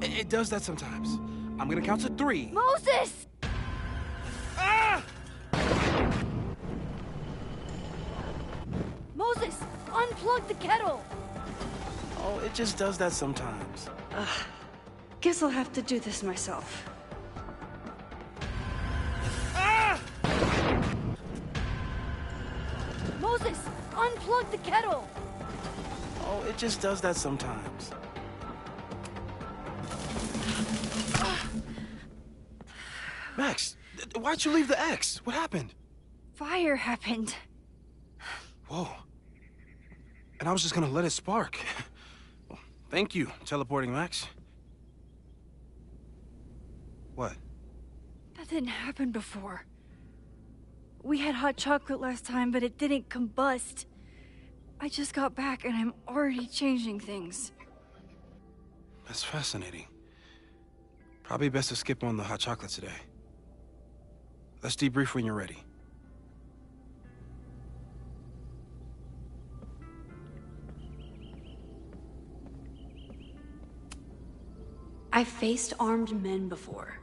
It does that sometimes. I'm gonna count to 3. Moses! Ah! Moses, unplug the kettle! Oh, it just does that sometimes. Guess I'll have to do this myself. Ah! Moses, unplug the kettle! Oh, it just does that sometimes. Max, why'd you leave the X? What happened? Fire happened. Whoa. And I was just gonna let it spark. Well, thank you, teleporting Max. What? That didn't happen before. We had hot chocolate last time, but it didn't combust. I just got back and I'm already changing things. That's fascinating. Probably best to skip on the hot chocolate today. Let's debrief when you're ready. I've faced armed men before,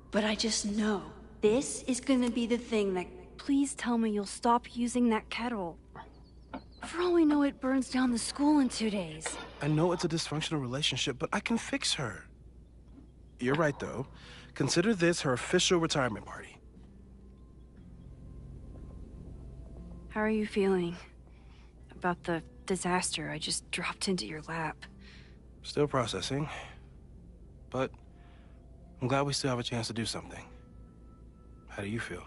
but I just know this is gonna be the thing that... Please tell me you'll stop using that kettle. For all we know, it burns down the school in 2 days. I know it's a dysfunctional relationship, but I can fix her. You're right, though. Consider this her official retirement party. How are you feeling about the disaster I just dropped into your lap? Still processing. But I'm glad we still have a chance to do something. How do you feel?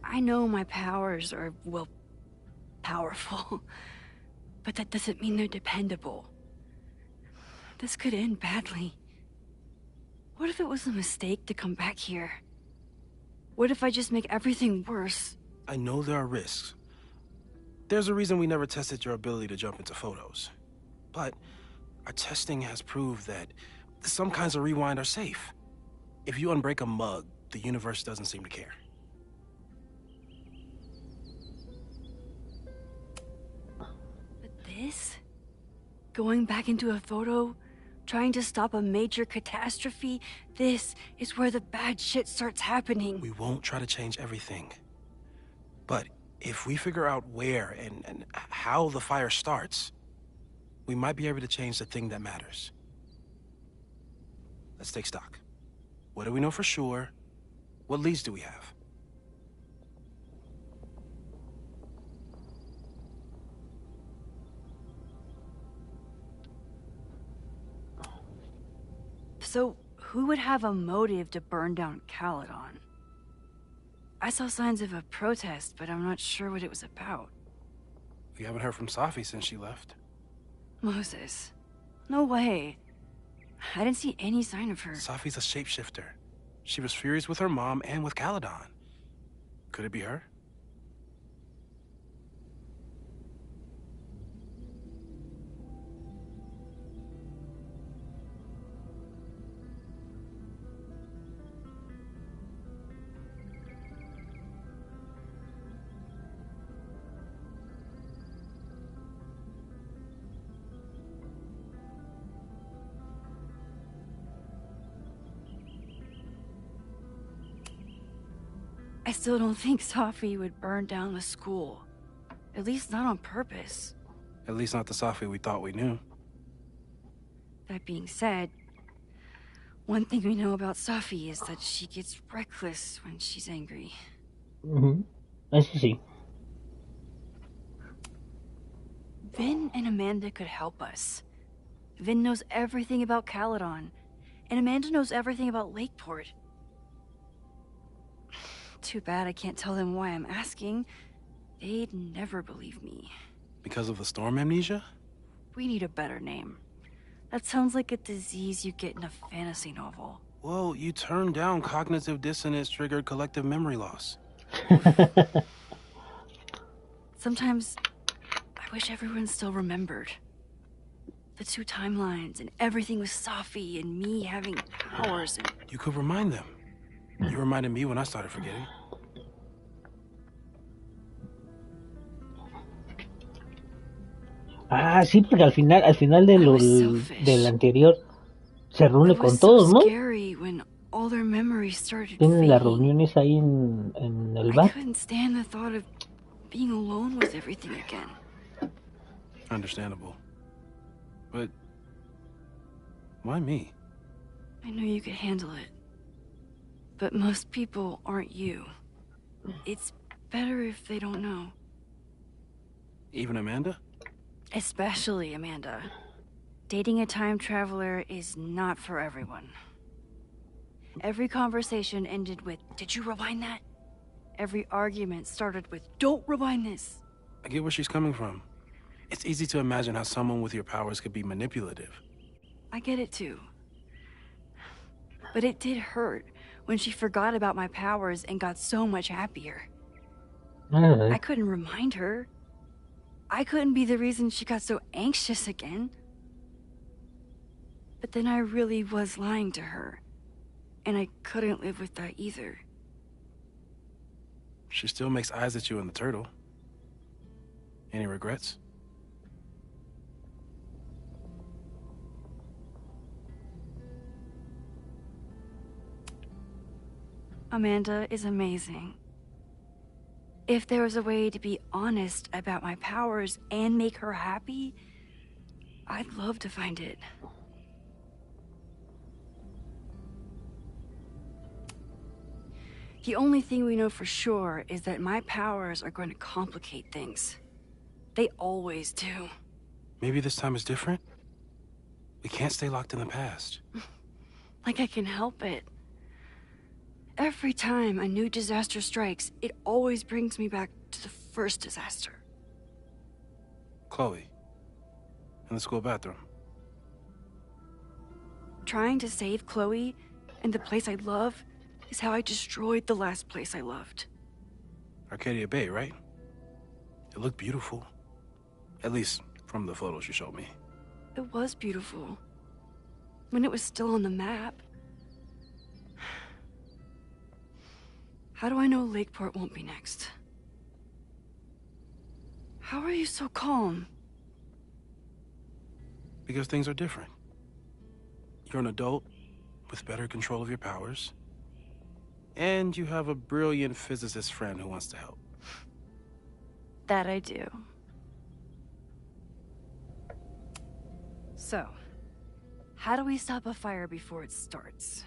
I know my powers are, well, powerful. But that doesn't mean they're dependable. This could end badly. What if it was a mistake to come back here? What if I just make everything worse? I know there are risks. There's a reason we never tested your ability to jump into photos. But our testing has proved that some kinds of rewind are safe. If you unbreak a mug, the universe doesn't seem to care. But this? Going back into a photo? Trying to stop a major catastrophe? This is where the bad shit starts happening. We won't try to change everything. But if we figure out where and how the fire starts, we might be able to change the thing that matters. Let's take stock. What do we know for sure? What leads do we have? So, who would have a motive to burn down Caledon? I saw signs of a protest, but I'm not sure what it was about. We haven't heard from Safi since she left. Moses. No way. I didn't see any sign of her. Safi's a shapeshifter. She was furious with her mom and with Caledon. Could it be her? I still don't think Safi would burn down the school. At least not on purpose. At least not the Safi we thought we knew. That being said, one thing we know about Safi is that she gets reckless when she's angry. Eso sí. Vin and Amanda could help us. Vin knows everything about Caledon, and Amanda knows everything about Lakeport. Too bad I can't tell them why I'm asking. They'd never believe me. Because of the storm amnesia? We need a better name. That sounds like a disease you get in a fantasy novel. Well, you turned down cognitive dissonance triggered collective memory loss. Sometimes I wish everyone still remembered. The two timelines and everything with Safi and me having powers and... You could remind them. You reminded me when I started forgetting. Ah, sí, porque al final del anterior se reúne con todos, ¿no? Tienen las reuniones ahí en el bar. I couldn't stand the thought of being alone with everything again. Understandable. But why me? I know you could handle it. But most people aren't you. It's better if they don't know. Even Amanda? Especially Amanda. Dating a time traveler is not for everyone. Every conversation ended with, "Did you rewind that?" Every argument started with, "Don't rewind this." I get where she's coming from. It's easy to imagine how someone with your powers could be manipulative. I get it too. But it did hurt when she forgot about my powers and got so much happier. I couldn't remind her. I couldn't be the reason she got so anxious again. But then I really was lying to her. And I couldn't live with that either. She still makes eyes at you and the turtle. Any regrets? Amanda is amazing. If there was a way to be honest about my powers and make her happy, I'd love to find it. The only thing we know for sure is that my powers are going to complicate things. They always do. Maybe this time is different? We can't stay locked in the past. Like I can help it. Every time a new disaster strikes, it always brings me back to the first disaster. Chloe, in the school bathroom. Trying to save Chloe and the place I love is how I destroyed the last place I loved. Arcadia Bay, right? It looked beautiful. At least from the photos you showed me. It was beautiful. When it was still on the map. How do I know Lakeport won't be next? How are you so calm? Because things are different. You're an adult with better control of your powers. And you have a brilliant physicist friend who wants to help. That I do. So, how do we stop a fire before it starts?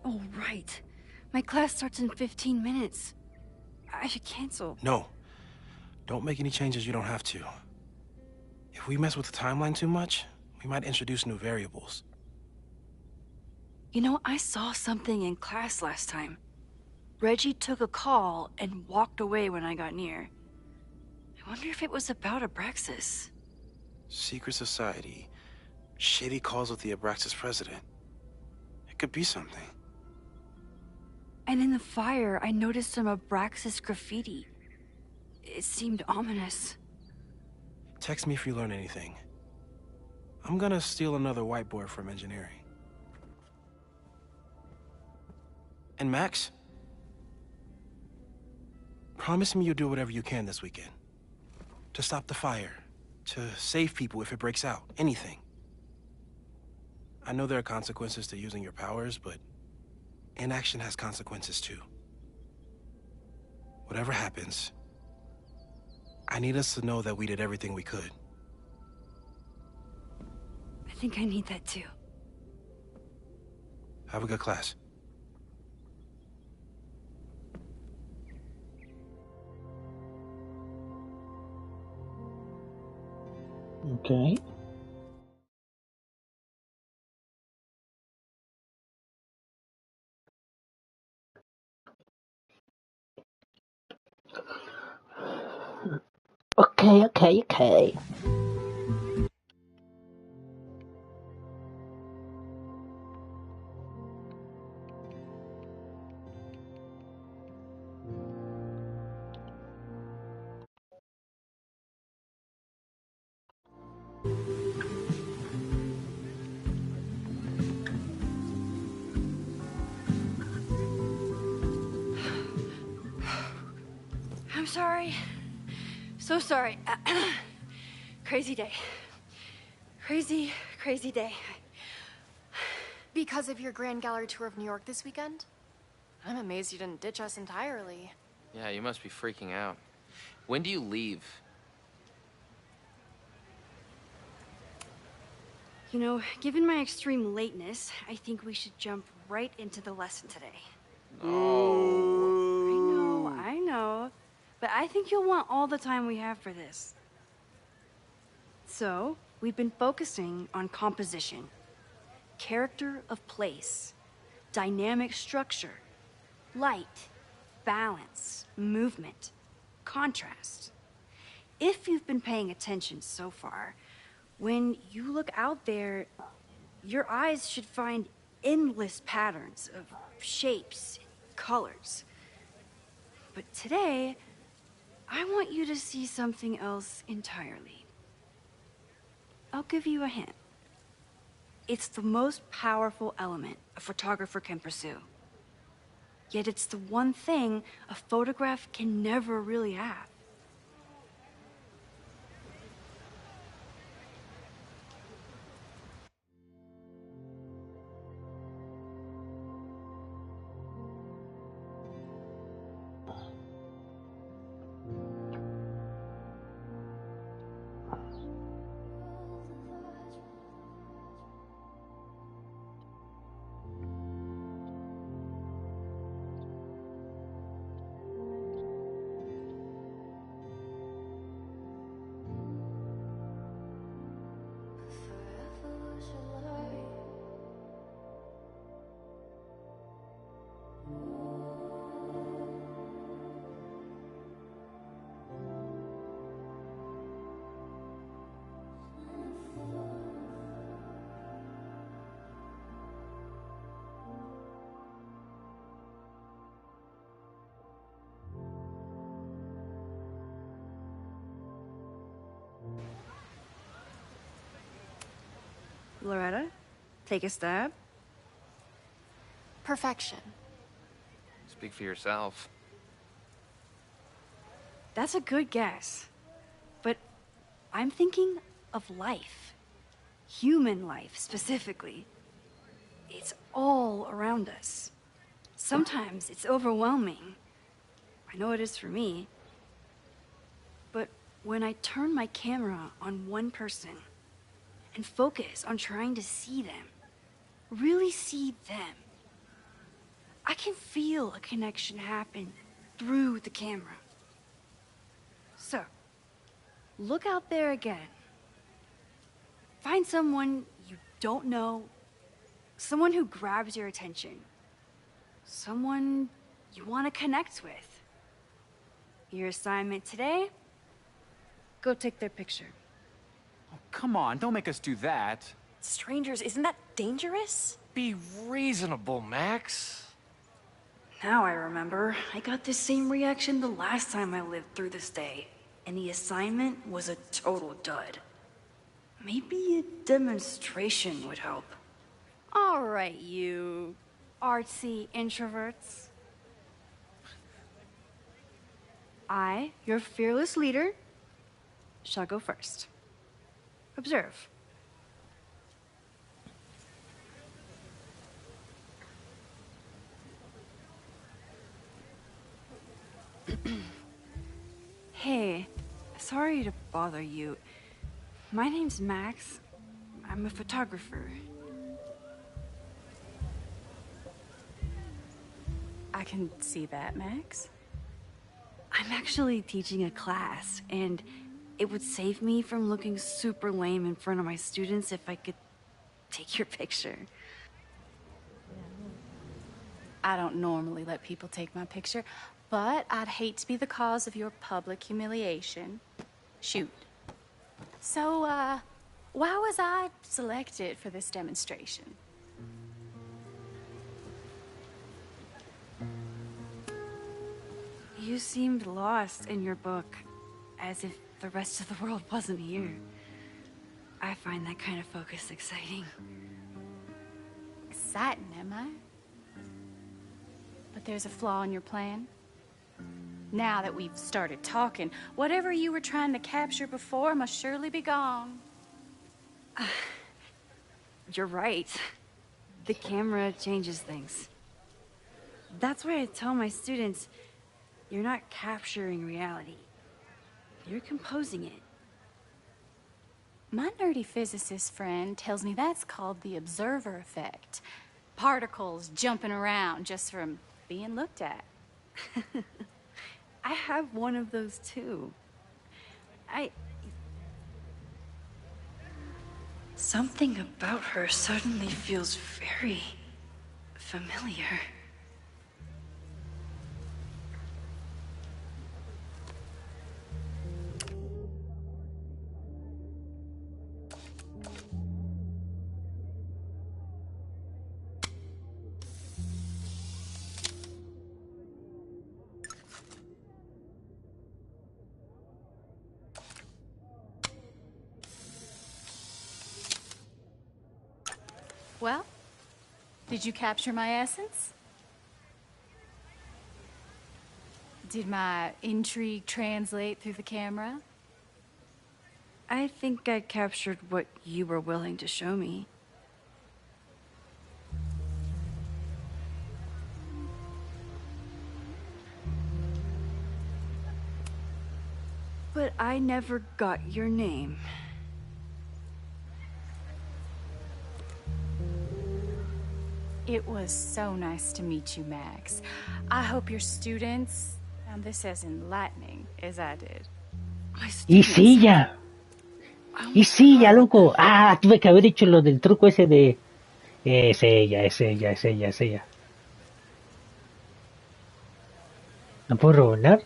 Oh, right. My class starts in 15 minutes. I should cancel. No. Don't make any changes you don't have to. If we mess with the timeline too much, we might introduce new variables. You know, I saw something in class last time. Reggie took a call and walked away when I got near. I wonder if it was about Abraxas. Secret society. Shady calls with the Abraxas president. It could be something. And in the fire, I noticed some Abraxas graffiti. It seemed ominous. Text me if you learn anything. I'm gonna steal another whiteboard from engineering. And Max? Promise me you'll do whatever you can this weekend. To stop the fire. To save people if it breaks out. Anything. I know there are consequences to using your powers, but inaction has consequences too. Whatever happens, I need us to know that we did everything we could. I think I need that too. Have a good class. Okay. Okay. sorry. So sorry. Crazy day. Crazy, crazy day. Because of your Grand Gallery tour of New York this weekend? I'm amazed you didn't ditch us entirely. Yeah, you must be freaking out. When do you leave? You know, given my extreme lateness, I think we should jump right into the lesson today. Oh. I know. But I think you'll want all the time we have for this. So, we've been focusing on composition, character of place, dynamic structure, light, balance, movement, contrast. If you've been paying attention so far, when you look out there, your eyes should find endless patterns of shapes, colors. But today, I want you to see something else entirely. I'll give you a hint. It's the most powerful element a photographer can pursue. Yet it's the one thing a photograph can never really have. Loretta, take a stab. Perfection. Speak for yourself. That's a good guess. But I'm thinking of life. Human life, specifically. It's all around us. Sometimes it's overwhelming. I know it is for me. But when I turn my camera on one person and focus on trying to see them, really see them, I can feel a connection happen through the camera. So, look out there again. Find someone you don't know, someone who grabs your attention, someone you want to connect with. Your assignment today? Go take their picture. Oh, come on, don't make us do that. Strangers, isn't that dangerous? Be reasonable, Max. Now I remember. I got the same reaction the last time I lived through this day. And the assignment was a total dud. Maybe a demonstration would help. All right, you artsy introverts. I, your fearless leader, shall go first. Observe. Hey, sorry to bother you. My name's Max. I'm a photographer. I can see that, Max. I'm actually teaching a class, and it would save me from looking super lame in front of my students if I could take your picture. I don't normally let people take my picture, but I'd hate to be the cause of your public humiliation. Shoot. So, why was I selected for this demonstration? You seemed lost in your book, as if the rest of the world wasn't here. I find that kind of focus exciting. Exciting, am I? But there's a flaw in your plan? Now that we've started talking, whatever you were trying to capture before must surely be gone. You're right. The camera changes things. That's why I tell my students, you're not capturing reality. You're composing it. My nerdy physicist friend tells me that's called the observer effect. Particles jumping around just from being looked at. I have one of those too. Something about her suddenly feels very familiar. Well, did you capture my essence? Did my intrigue translate through the camera? I think I captured what you were willing to show me. But I never got your name. It was so nice to meet you, Max. I hope your students found this as enlightening as I did. Y sí, ya. Y sí, ya, loco. Ah, tuve que haber hecho lo del truco ese de... Es ella. ¿No puedo rebonar?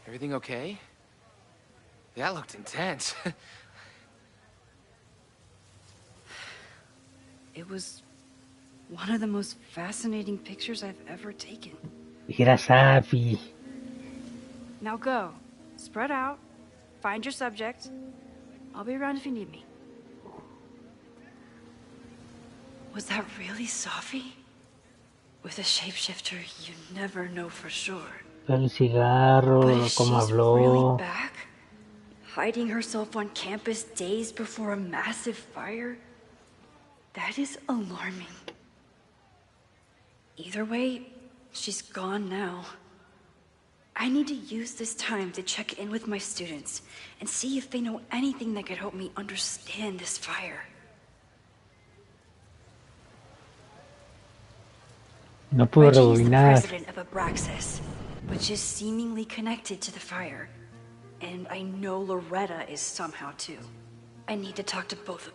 Everything okay? That looked intense. It was one of the most fascinating pictures I've ever taken. Era Safi. Now go. Spread out. Find your subject. I'll be around if you need me. Was that really Safi? With a shapeshifter, you never know for sure. El cigarro, But cómo she's habló. really back? Hiding herself on campus days before a massive fire? That is alarming. Either way, she's gone now. I need to use this time to check in with my students and see if they know anything that could help me understand this fire. No puedo Reggie is the rebobinar. president of Abraxas, which is seemingly connected to the fire. And I know Loretta is somehow too. I need to talk to both of them.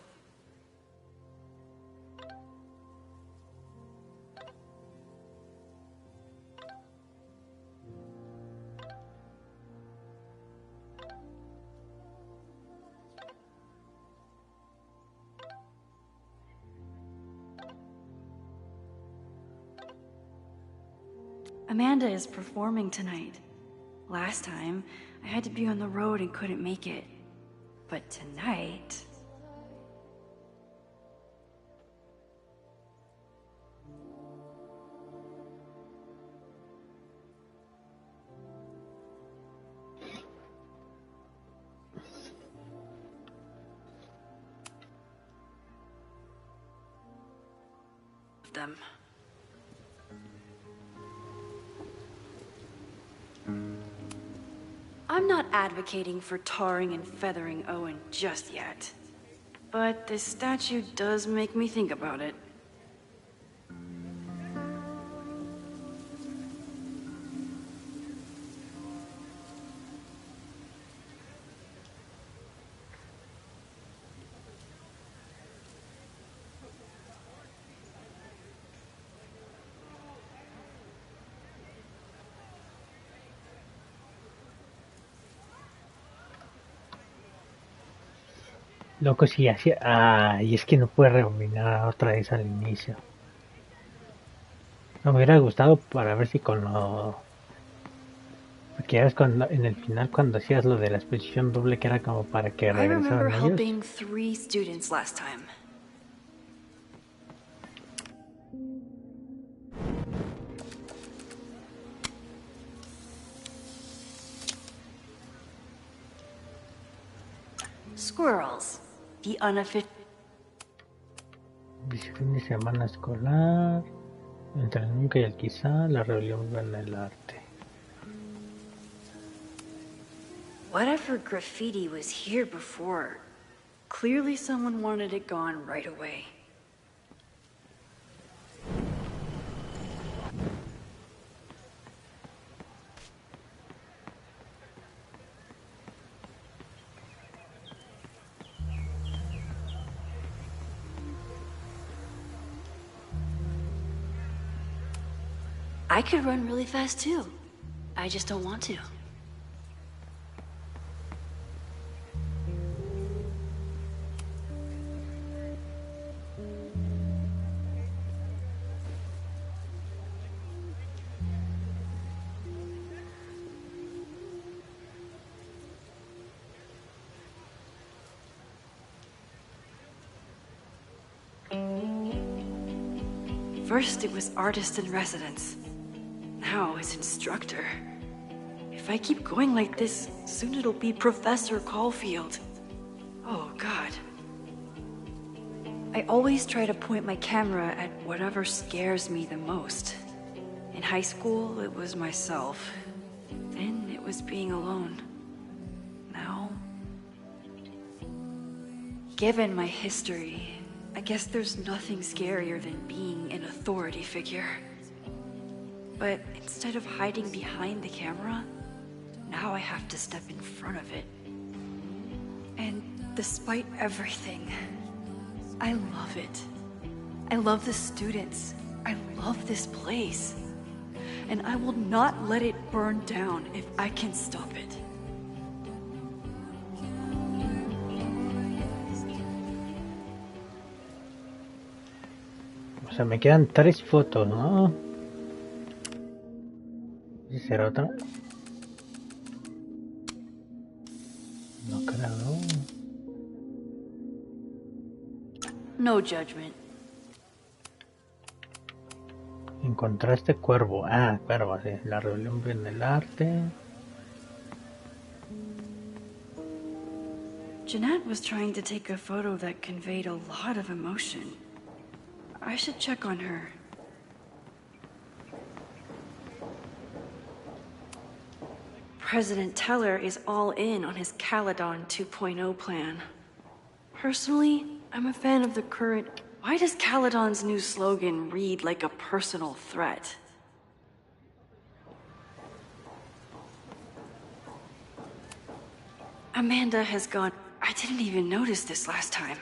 Amanda is performing tonight. Last time, I had to be on the road and couldn't make it. But tonight... them. I'm not advocating for tarring and feathering Owen just yet. But this statue does make me think about it. Loco, sí, así. Y es que no puede rebobinar otra vez al inicio. Me hubiera gustado para ver si con lo... Porque ya ves cuando, en el final cuando hacías lo de la exposición doble que era como para que I remember regresaran ellos. helping 3 students last time. Squirrels. The unofficial. Dice fin de semana escolar. Entre el nunca y el quizá, la rebelión en el arte. Whatever graffiti was here before, clearly someone wanted it gone right away. I could run really fast too. I just don't want to. First it was artist in residence. Now it's instructor. If I keep going like this, soon it'll be Professor Caulfield. Oh, God. I always try to point my camera at whatever scares me the most. In high school, it was myself. Then it was being alone. Now... Given my history, I guess there's nothing scarier than being an authority figure. But instead of hiding behind the camera, now I have to step in front of it. And despite everything, I love it. I love the students. I love this place. And I will not let it burn down if I can stop it. O sea, me quedan 3 fotos, ¿no? ¿Será otra? No creo. No judgment. Encontraste cuervo. Ah, cuervo, sí. La rebelión en el arte. Jeanette was trying to take a photo that conveyed a lot of emotion. I should check on her. President Teller is all in on his Caledon 2.0 plan. Personally, I'm a fan of the current... Why does Caledon's new slogan read like a personal threat? Amanda has gone... I didn't even notice this last time.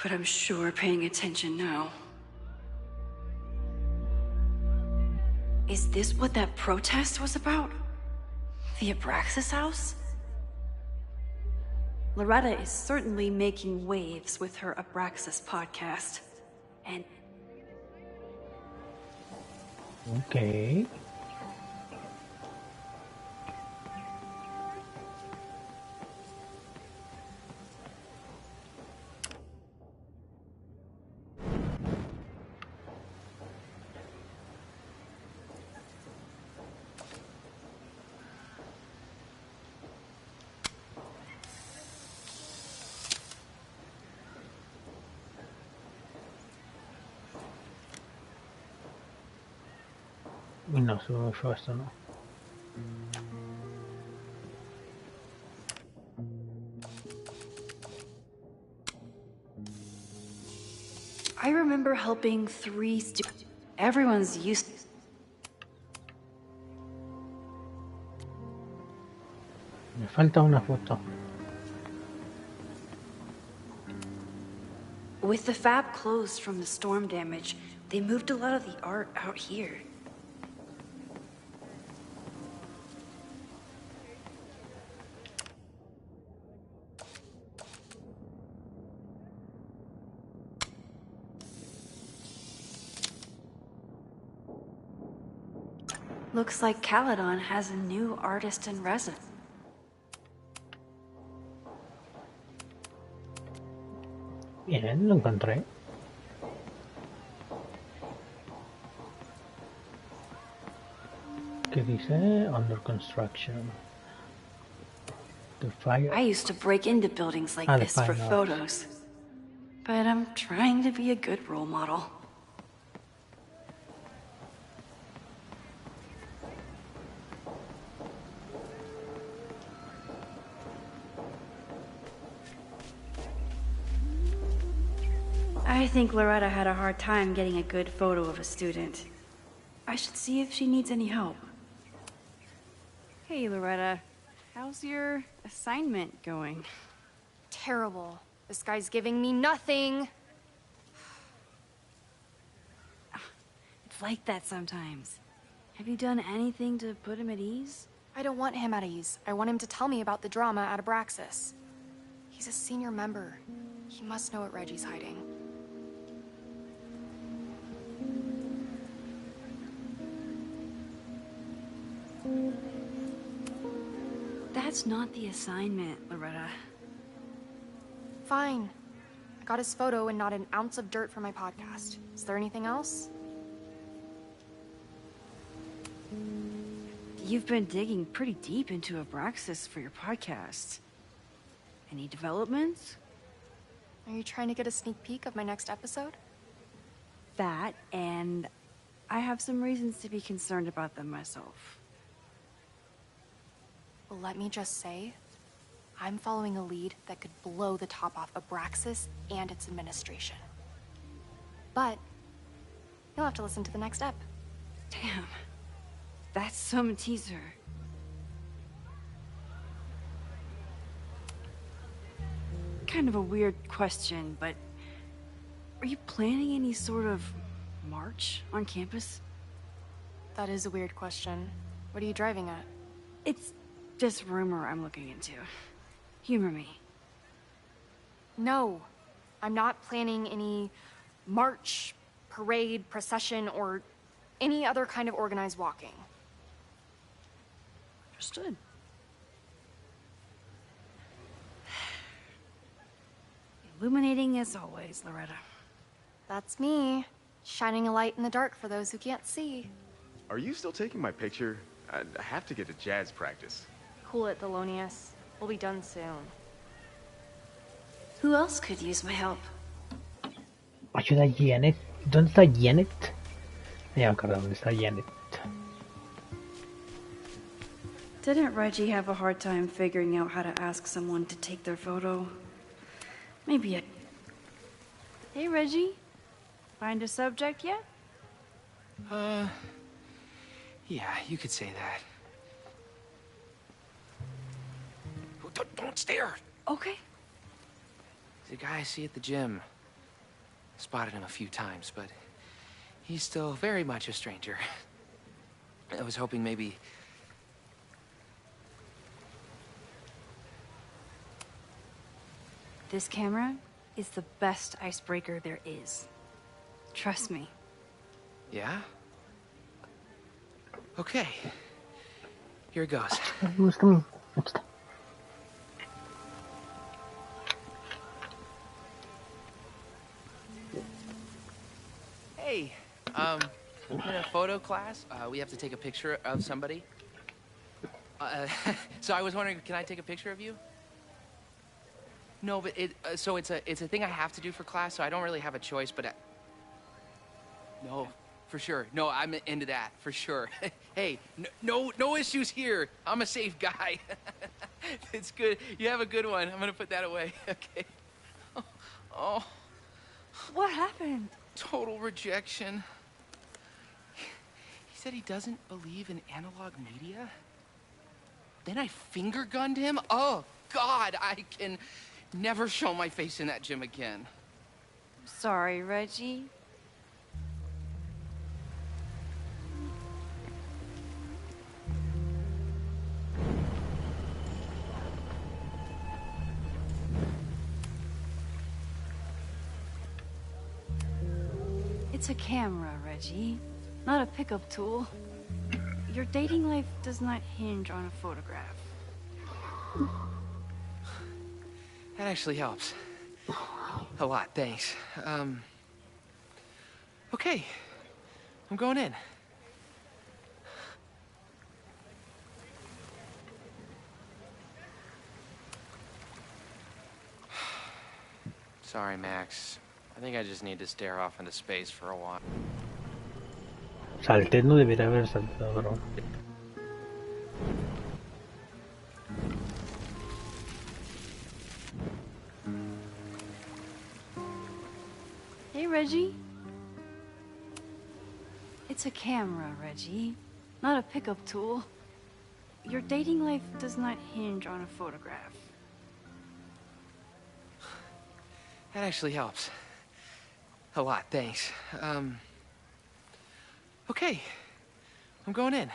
But I'm sure paying attention now. Is this what that protest was about? The Abraxas house? Loretta is certainly making waves with her Abraxas podcast. And... Okay. No, se me fue esto, ¿no? I remember helping 3 students. Everyone's used to... Me falta una foto. With the fab closed from the storm damage, they moved a lot of the art out here. Looks like Caledon has a new artist in residence. Bien, lo encontré. ¿Qué dice? Under construction. The fire. I used to break into buildings like the this for fire. photos. But I'm trying to be a good role model. I think Loretta had a hard time getting a good photo of a student. I should see if she needs any help. Hey, Loretta. How's your assignment going? Terrible. This guy's giving me nothing. It's like that sometimes. Have you done anything to put him at ease? I don't want him at ease. I want him to tell me about the drama at Abraxas. He's a senior member. He must know what Reggie's hiding. That's not the assignment, Loretta. Fine. I got his photo and not an ounce of dirt for my podcast. Is there anything else? You've been digging pretty deep into Abraxas for your podcast. Any developments? Are you trying to get a sneak peek of my next episode? That, and I have some reasons to be concerned about them myself. Well, let me just say, I'm following a lead that could blow the top off Abraxas and its administration. But you'll have to listen to the next ep. Damn. That's some teaser. Kind of a weird question, but are you planning any sort of march on campus? That is a weird question. What are you driving at? It's just rumor I'm looking into. Humor me. No, I'm not planning any march, parade, procession, or any other kind of organized walking. Understood. Illuminating as always, Loretta. That's me, shining a light in the dark for those who can't see. Are you still taking my picture? I have to get to jazz practice. Cool it, Thelonious. We'll be done soon. Who else could use my help? Ayuda a Janet. ¿Dónde está Janet? Ya me acuerdo dónde está Janet. Didn't Reggie have a hard time figuring out how to ask someone to take their photo? Maybe a... Hey, Reggie. Find a subject yet? Yeah, you could say that. Don't stare! Okay. He's a guy I see at the gym. Spotted him a few times, but he's still very much a stranger. I was hoping maybe... This camera is the best icebreaker there is. Trust me. Yeah? Okay. Here it goes. Hey, in a photo class, we have to take a picture of somebody. So I was wondering, can I take a picture of you? No, but so it's a thing I have to do for class, so I don't really have a choice, but no, for sure. No, I'm into that, for sure. Hey, no issues here. I'm a safe guy. It's good. You have a good one. I'm gonna put that away. Okay. Oh. What happened? Total rejection. He said he doesn't believe in analog media. Then I finger gunned him? Oh, God, I can never show my face in that gym again. Sorry, Reggie. It's a camera, Reggie, not a pickup tool. Your dating life does not hinge on a photograph. That actually helps. A lot, thanks. Okay. I'm going in. Sorry, Max. I think I just need to stare off into space for a while. Salté, no debería haber saltado, bro. Hey, Reggie. It's a camera, Reggie, not a pickup tool. Your dating life does not hinge on a photograph. That actually helps. A lot, thanks. Okay. I'm going in.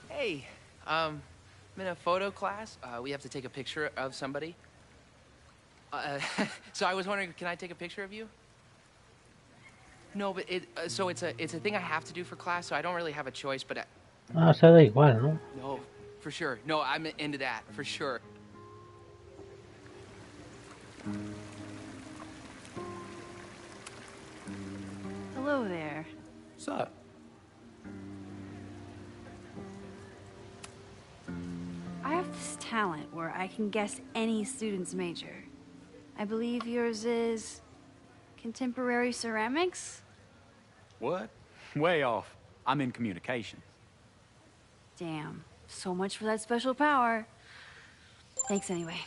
Hey, I'm in a photo class. We have to take a picture of somebody. So I was wondering, can I take a picture of you? No, but it's a thing I have to do for class, so I don't really have a choice, but Ah, o sea, da igual, ¿no? No, for sure. No, I'm into that, for sure. Hello there. What's up? I have this talent where I can guess any student's major. I believe yours is contemporary ceramics? What? Way off. I'm in communication. Damn, so much for that special power. Thanks anyway.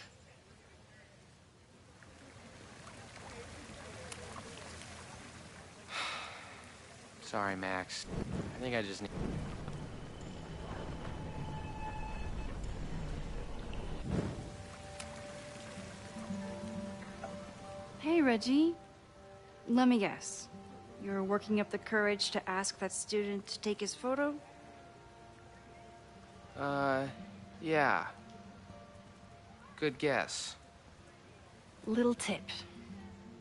Sorry, Max. I think I just need... Hey, Reggie. Let me guess. You're working up the courage to ask that student to take his photo? Yeah. Good guess. Little tip.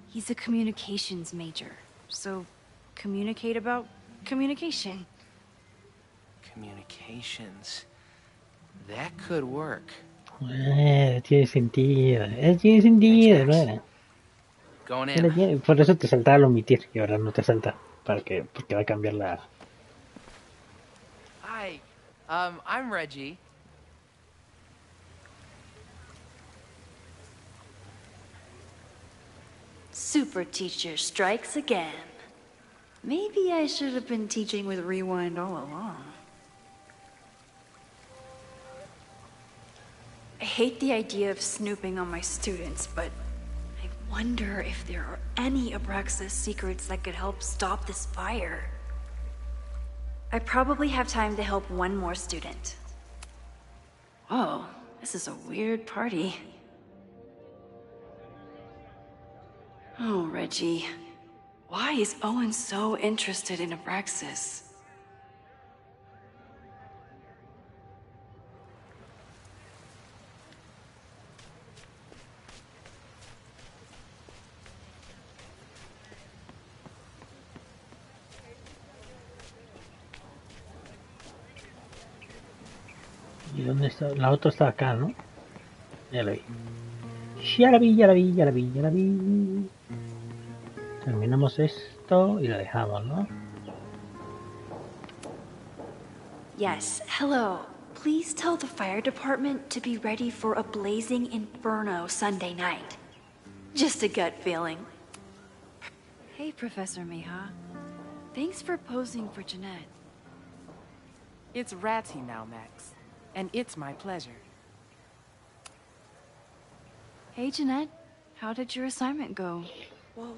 He's a communications major, so communicate about communication. Communications. That could work. Tiene sentido. Tiene sentido, ¿no? Going in. Por eso te saltaba al omitir y ahora no te salta. Porque va a cambiar la... Hi. I'm Reggie. Super teacher strikes again. Maybe I should have been teaching with Rewind all along. I hate the idea of snooping on my students, but I wonder if there are any Abraxas secrets that could help stop this fire. I probably have time to help one more student. Whoa, this is a weird party. Oh, Reggie. Why is Owen so interested in Abraxas? ¿Y dónde está? La otra está acá, ¿no? Ya la vi. Ya la vi, ya la vi, ya la vi, ya la vi. Terminamos esto y la dejamos, ¿no? Yes, hello. Please tell the fire department to be ready for a blazing inferno Sunday night. Just a gut feeling. Hey, Professor Miha. Thanks for posing for Jeanette. It's Ratty now, Max. And it's my pleasure. Hey, Jeanette. How did your assignment go? Well,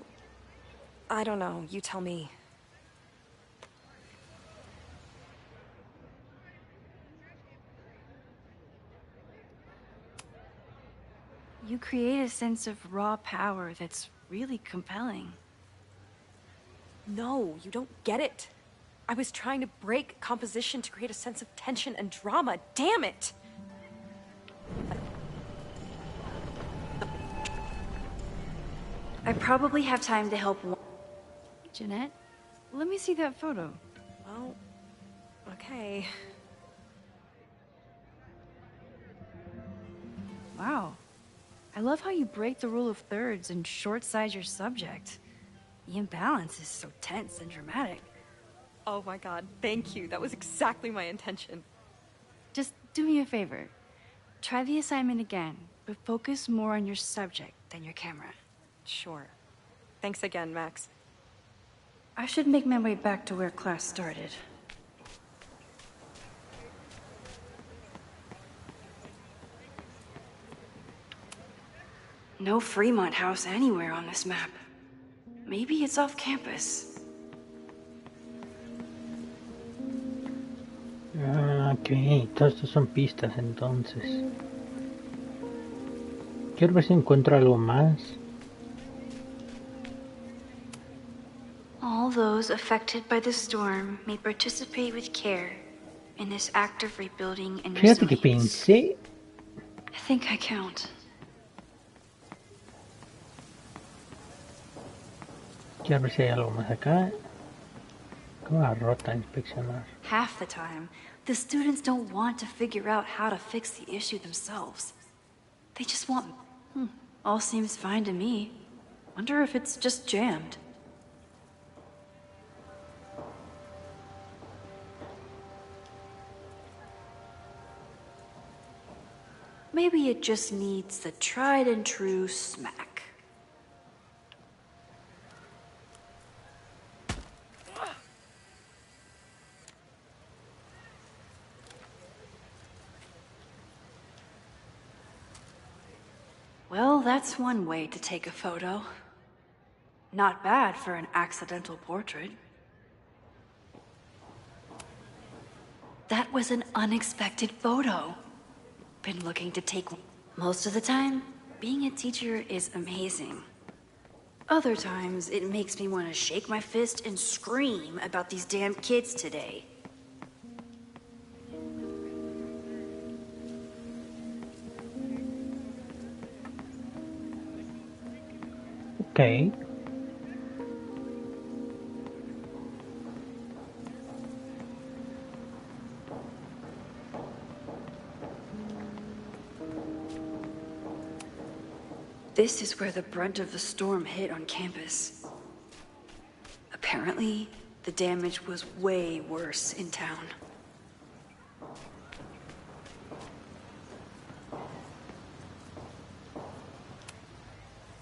I don't know. You tell me. You create a sense of raw power that's really compelling. No, you don't get it. I was trying to break composition to create a sense of tension and drama. Damn it! I probably have time to help one. Jeanette, let me see that photo. Well, okay. Wow. I love how you break the rule of thirds and short-size your subject. The imbalance is so tense and dramatic. Oh my god, thank you. That was exactly my intention. Just do me a favor. Try the assignment again, but focus more on your subject than your camera. Sure. Thanks again, Max. I should make my way back to where class started. No Fremont House anywhere on this map. Maybe it's off campus. Ah, ok, todos estos son pistas entonces. Quiero ver si encuentro algo más. All those affected by the storm may participate with care in this act of rebuilding and Fíjate que resilience. pensé. I think I count. Quiero ver si hay algo más acá. Como la rota, inspeccionar. Half the time, the students don't want to figure out how to fix the issue themselves. They just want... all seems fine to me. Wonder if it's just jammed. Maybe it just needs the tried and true smack. Well, that's one way to take a photo. Not bad for an accidental portrait. That was an unexpected photo. Been looking to take one. Most of the time, being a teacher is amazing. Other times, it makes me want to shake my fist and scream about these damn kids today. Ok. This is where the brunt of the storm hit on campus. Apparently, the damage was way worse in town.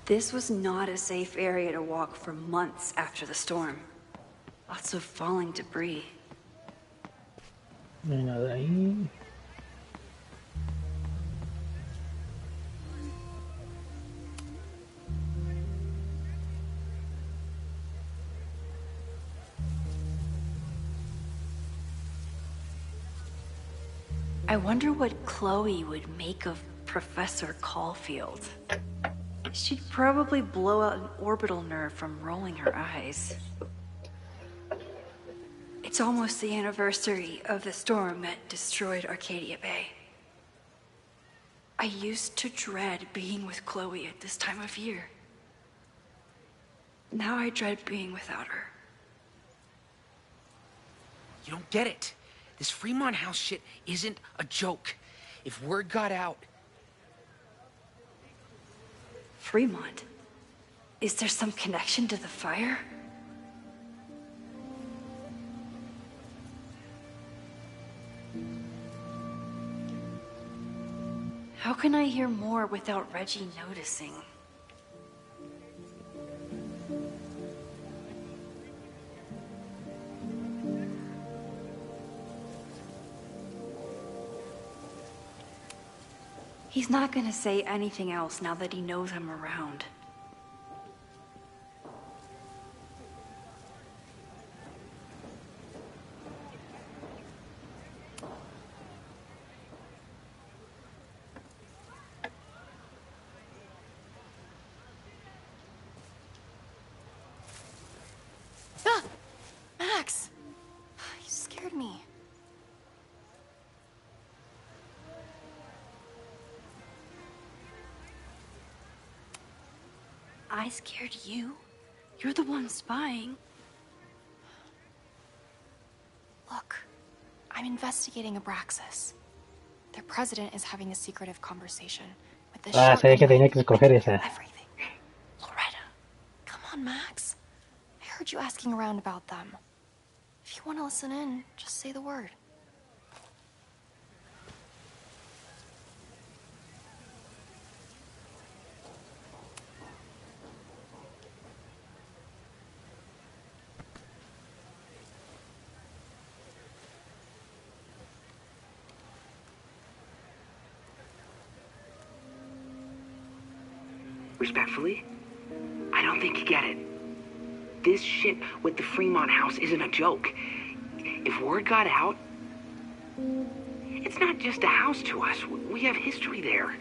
This was not a safe area to walk for months after the storm. Lots of falling debris. No hay nada ahí. I wonder what Chloe would make of Professor Caulfield. She'd probably blow out an orbital nerve from rolling her eyes. It's almost the anniversary of the storm that destroyed Arcadia Bay. I used to dread being with Chloe at this time of year. Now I dread being without her. You don't get it. This Fremont House shit isn't a joke. If word got out... Fremont? Is there some connection to the fire? How can I hear more without Reggie noticing? He's not gonna say anything else now that he knows I'm around. Ah! Max! You scared me. I scared you? You're the one spying. Look, I'm investigating Abraxas. Their president is having a secretive conversation with this Ah, sabía que tenía que escoger esa. everything. Loretta, come on, Max. I heard you asking around about them. If you want to listen in, just say the word. Respectfully, I don't think you get it. This shit with the Fremont house isn't a joke. If word got out, it's not just a house to us. We have history there.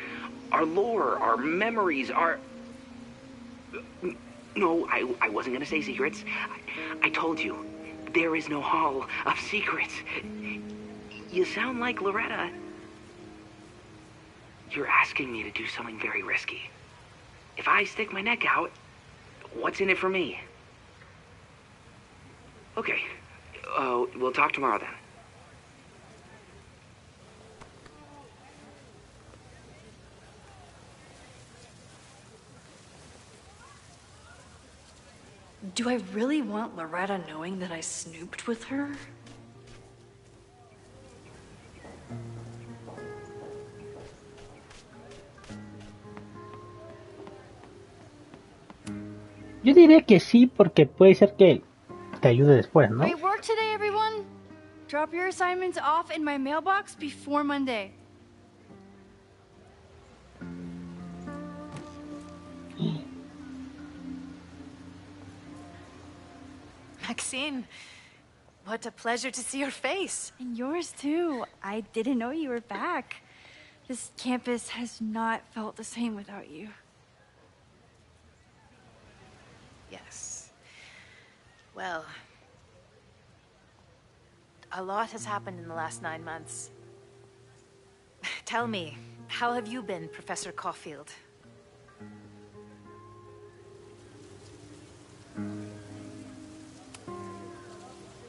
Our lore, our memories, our... No, I wasn't gonna say secrets. I told you, there is no Hall of Secrets. You sound like Loretta. You're asking me to do something very risky. If I stick my neck out, what's in it for me? Okay. We'll talk tomorrow then. Do I really want Loretta knowing that I snooped with her? Yo diría que sí, porque puede ser que te ayude después, ¿no? Great work today, everyone! Drop your assignments off in my mailbox before Monday. Maxine, what a pleasure to see your face. And yours too. I didn't know you were back. This campus has not felt the same without you. Yes. Well, a lot has happened in the last 9 months. Tell me, how have you been, Professor Caulfield?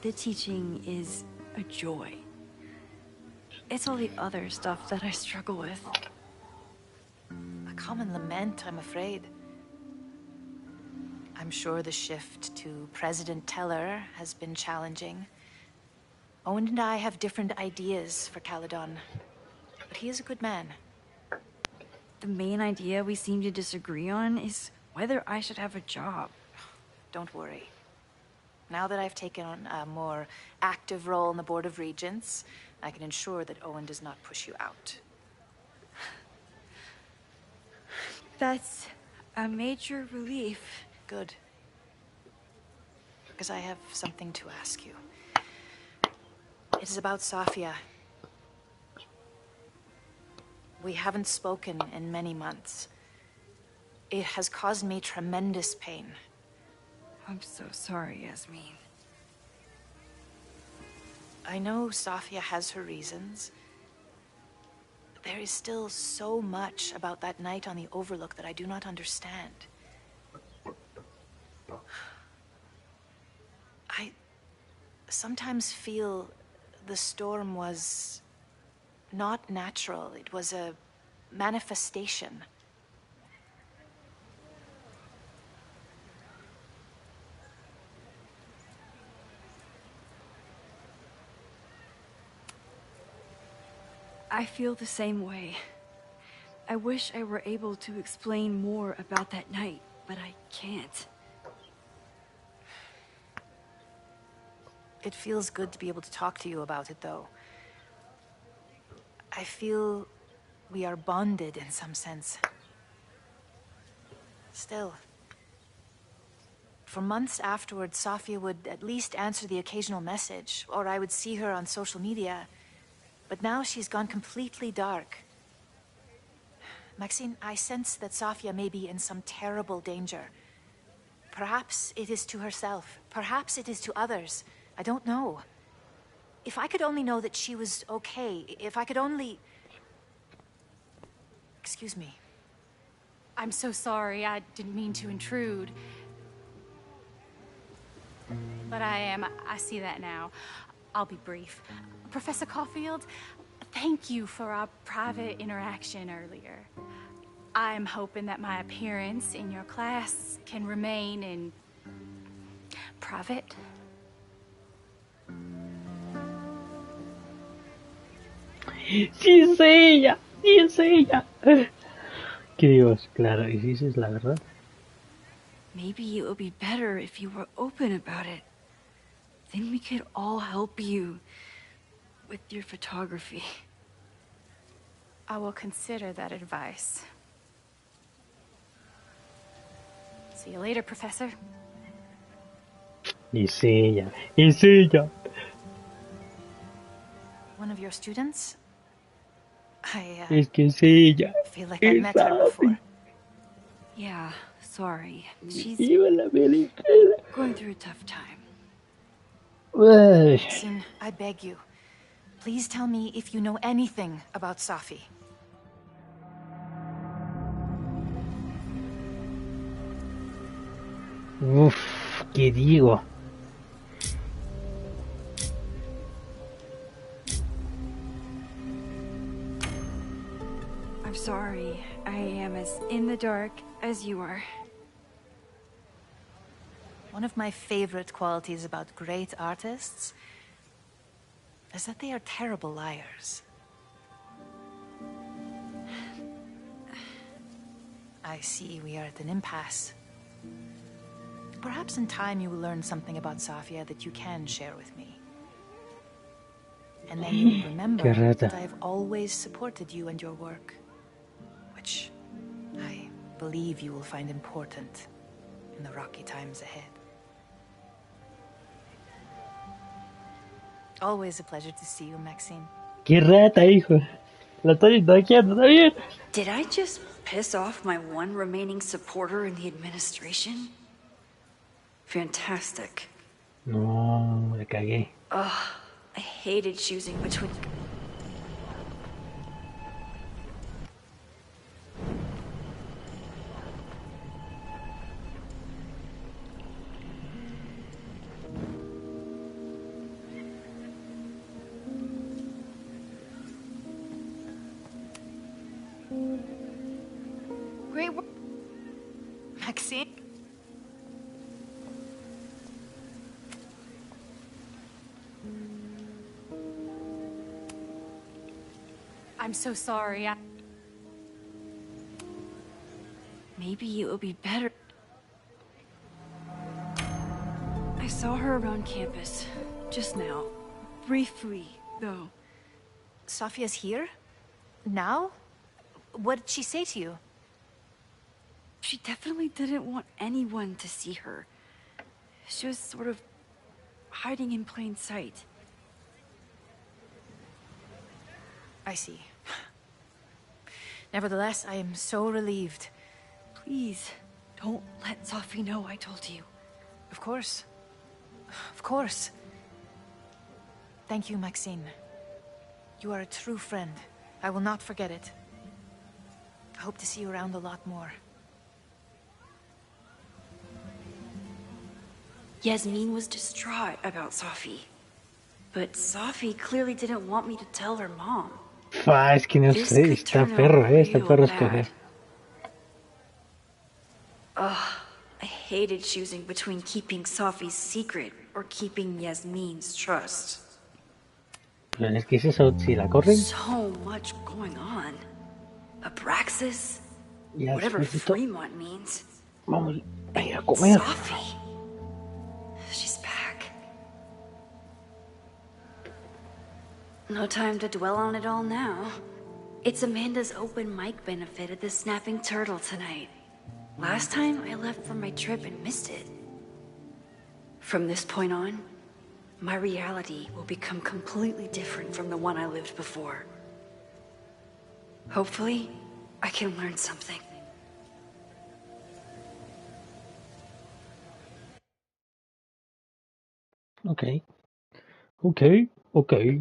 The teaching is a joy. It's all the other stuff that I struggle with. A common lament, I'm afraid. I'm sure the shift to President Teller has been challenging. Owen and I have different ideas for Caledon, but he is a good man. The main idea we seem to disagree on is whether I should have a job. Don't worry. Now that I've taken on a more active role in the Board of Regents, I can ensure that Owen does not push you out. That's a major relief. Good. Because I have something to ask you. It is about Safia. We haven't spoken in many months. It has caused me tremendous pain. I'm so sorry, Yasmin. I know Safia has her reasons. There is still so much about that night on the Overlook that I do not understand. I sometimes feel the storm was not natural. It was a manifestation. I feel the same way. I wish I were able to explain more about that night, but I can't. It feels good to be able to talk to you about it, though. I feel we are bonded in some sense. Still, for months afterwards, Safia would at least answer the occasional message, or I would see her on social media. But now she's gone completely dark. Maxine, I sense that Safia may be in some terrible danger. Perhaps it is to herself. Perhaps it is to others. I don't know. If I could only know that she was okay, if I could only... Excuse me. I'm so sorry. I didn't mean to intrude. But I see that now. I'll be brief. Professor Caulfield, thank you for our private interaction earlier. I'm hoping that my appearance in your class can remain in private. ¡Sí es ella! ¡Sí es ella! ¿Qué Dios? Claro, y si es la verdad. Maybe it would be better if you were open about it. Then we could all help you with your photography. I will consider that advice. See you later, Professor. Es ella, es ella. One of your students? Es que es ella. Feel like I've met her before. Yeah, sorry. She's Viva la América. going through a tough time. Maxine, I beg you. Please tell me if you know anything about Safi. Uf, ¿qué digo? I'm sorry. I am as in the dark as you are. One of my favorite qualities about great artists is that they are terrible liars. I see we are at an impasse. Perhaps in time you will learn something about Safia that you can share with me. And then you will remember that I have always supported you and your work, which I believe you will find important in the rocky times ahead. Always a pleasure to see you, Maxine. ¡Qué rata, hijo! La estoy daqueando, ¿está bien? Did I just piss off my one remaining supporter in the administration? Fantastic. No, la cagué. Ugh, I hated choosing between... Great work, Maxine. I'm so sorry. Maybe it would be better... I saw her around campus, just now. Briefly, though. Safia's here? Now? What did she say to you? She definitely didn't want anyone to see her. She was sort of hiding in plain sight. I see. Nevertheless, I am so relieved. Please, don't let Safi know I told you. Of course. Of course. Thank you, Maxine. You are a true friend. I will not forget it. I hope to see you around a lot more. Yasmin was distraught about Safi. But Safi clearly didn't want me to tell her mom. Es que no sé, está perro escoger. Ugh, I hated choosing between keeping Safi's secret or keeping Yasmin's trust. Pero es que es eso, si la corren... So much going on. Abraxas, ya, whatever Fremont means. Vamos a ir a comer. Safi. She's back. No time to dwell on it all now. It's Amanda's open mic benefit at the Snapping Turtle tonight. Last time I left for my trip and missed it. From this point on, my reality will become completely different from the one I lived before. Hopefully, I can learn something. Okay. Okay. Okay.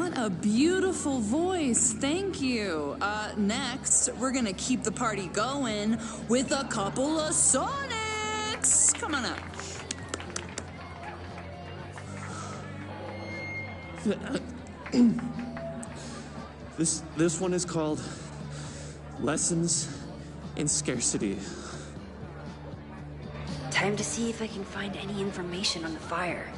What a beautiful voice. Thank you. Next, we're gonna keep the party going with a couple of Sonics. Come on up. This one is called Lessons in Scarcity. Time to see if I can find any information on the fire.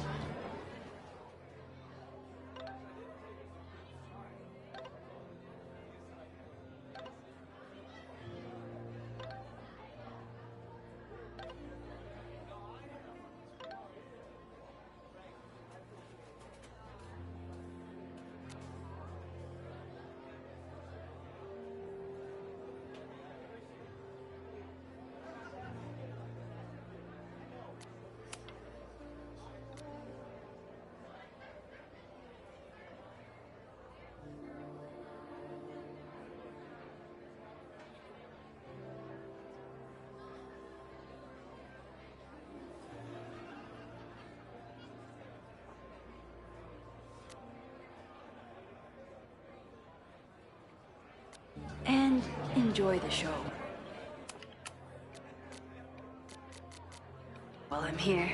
And enjoy the show. While I'm here.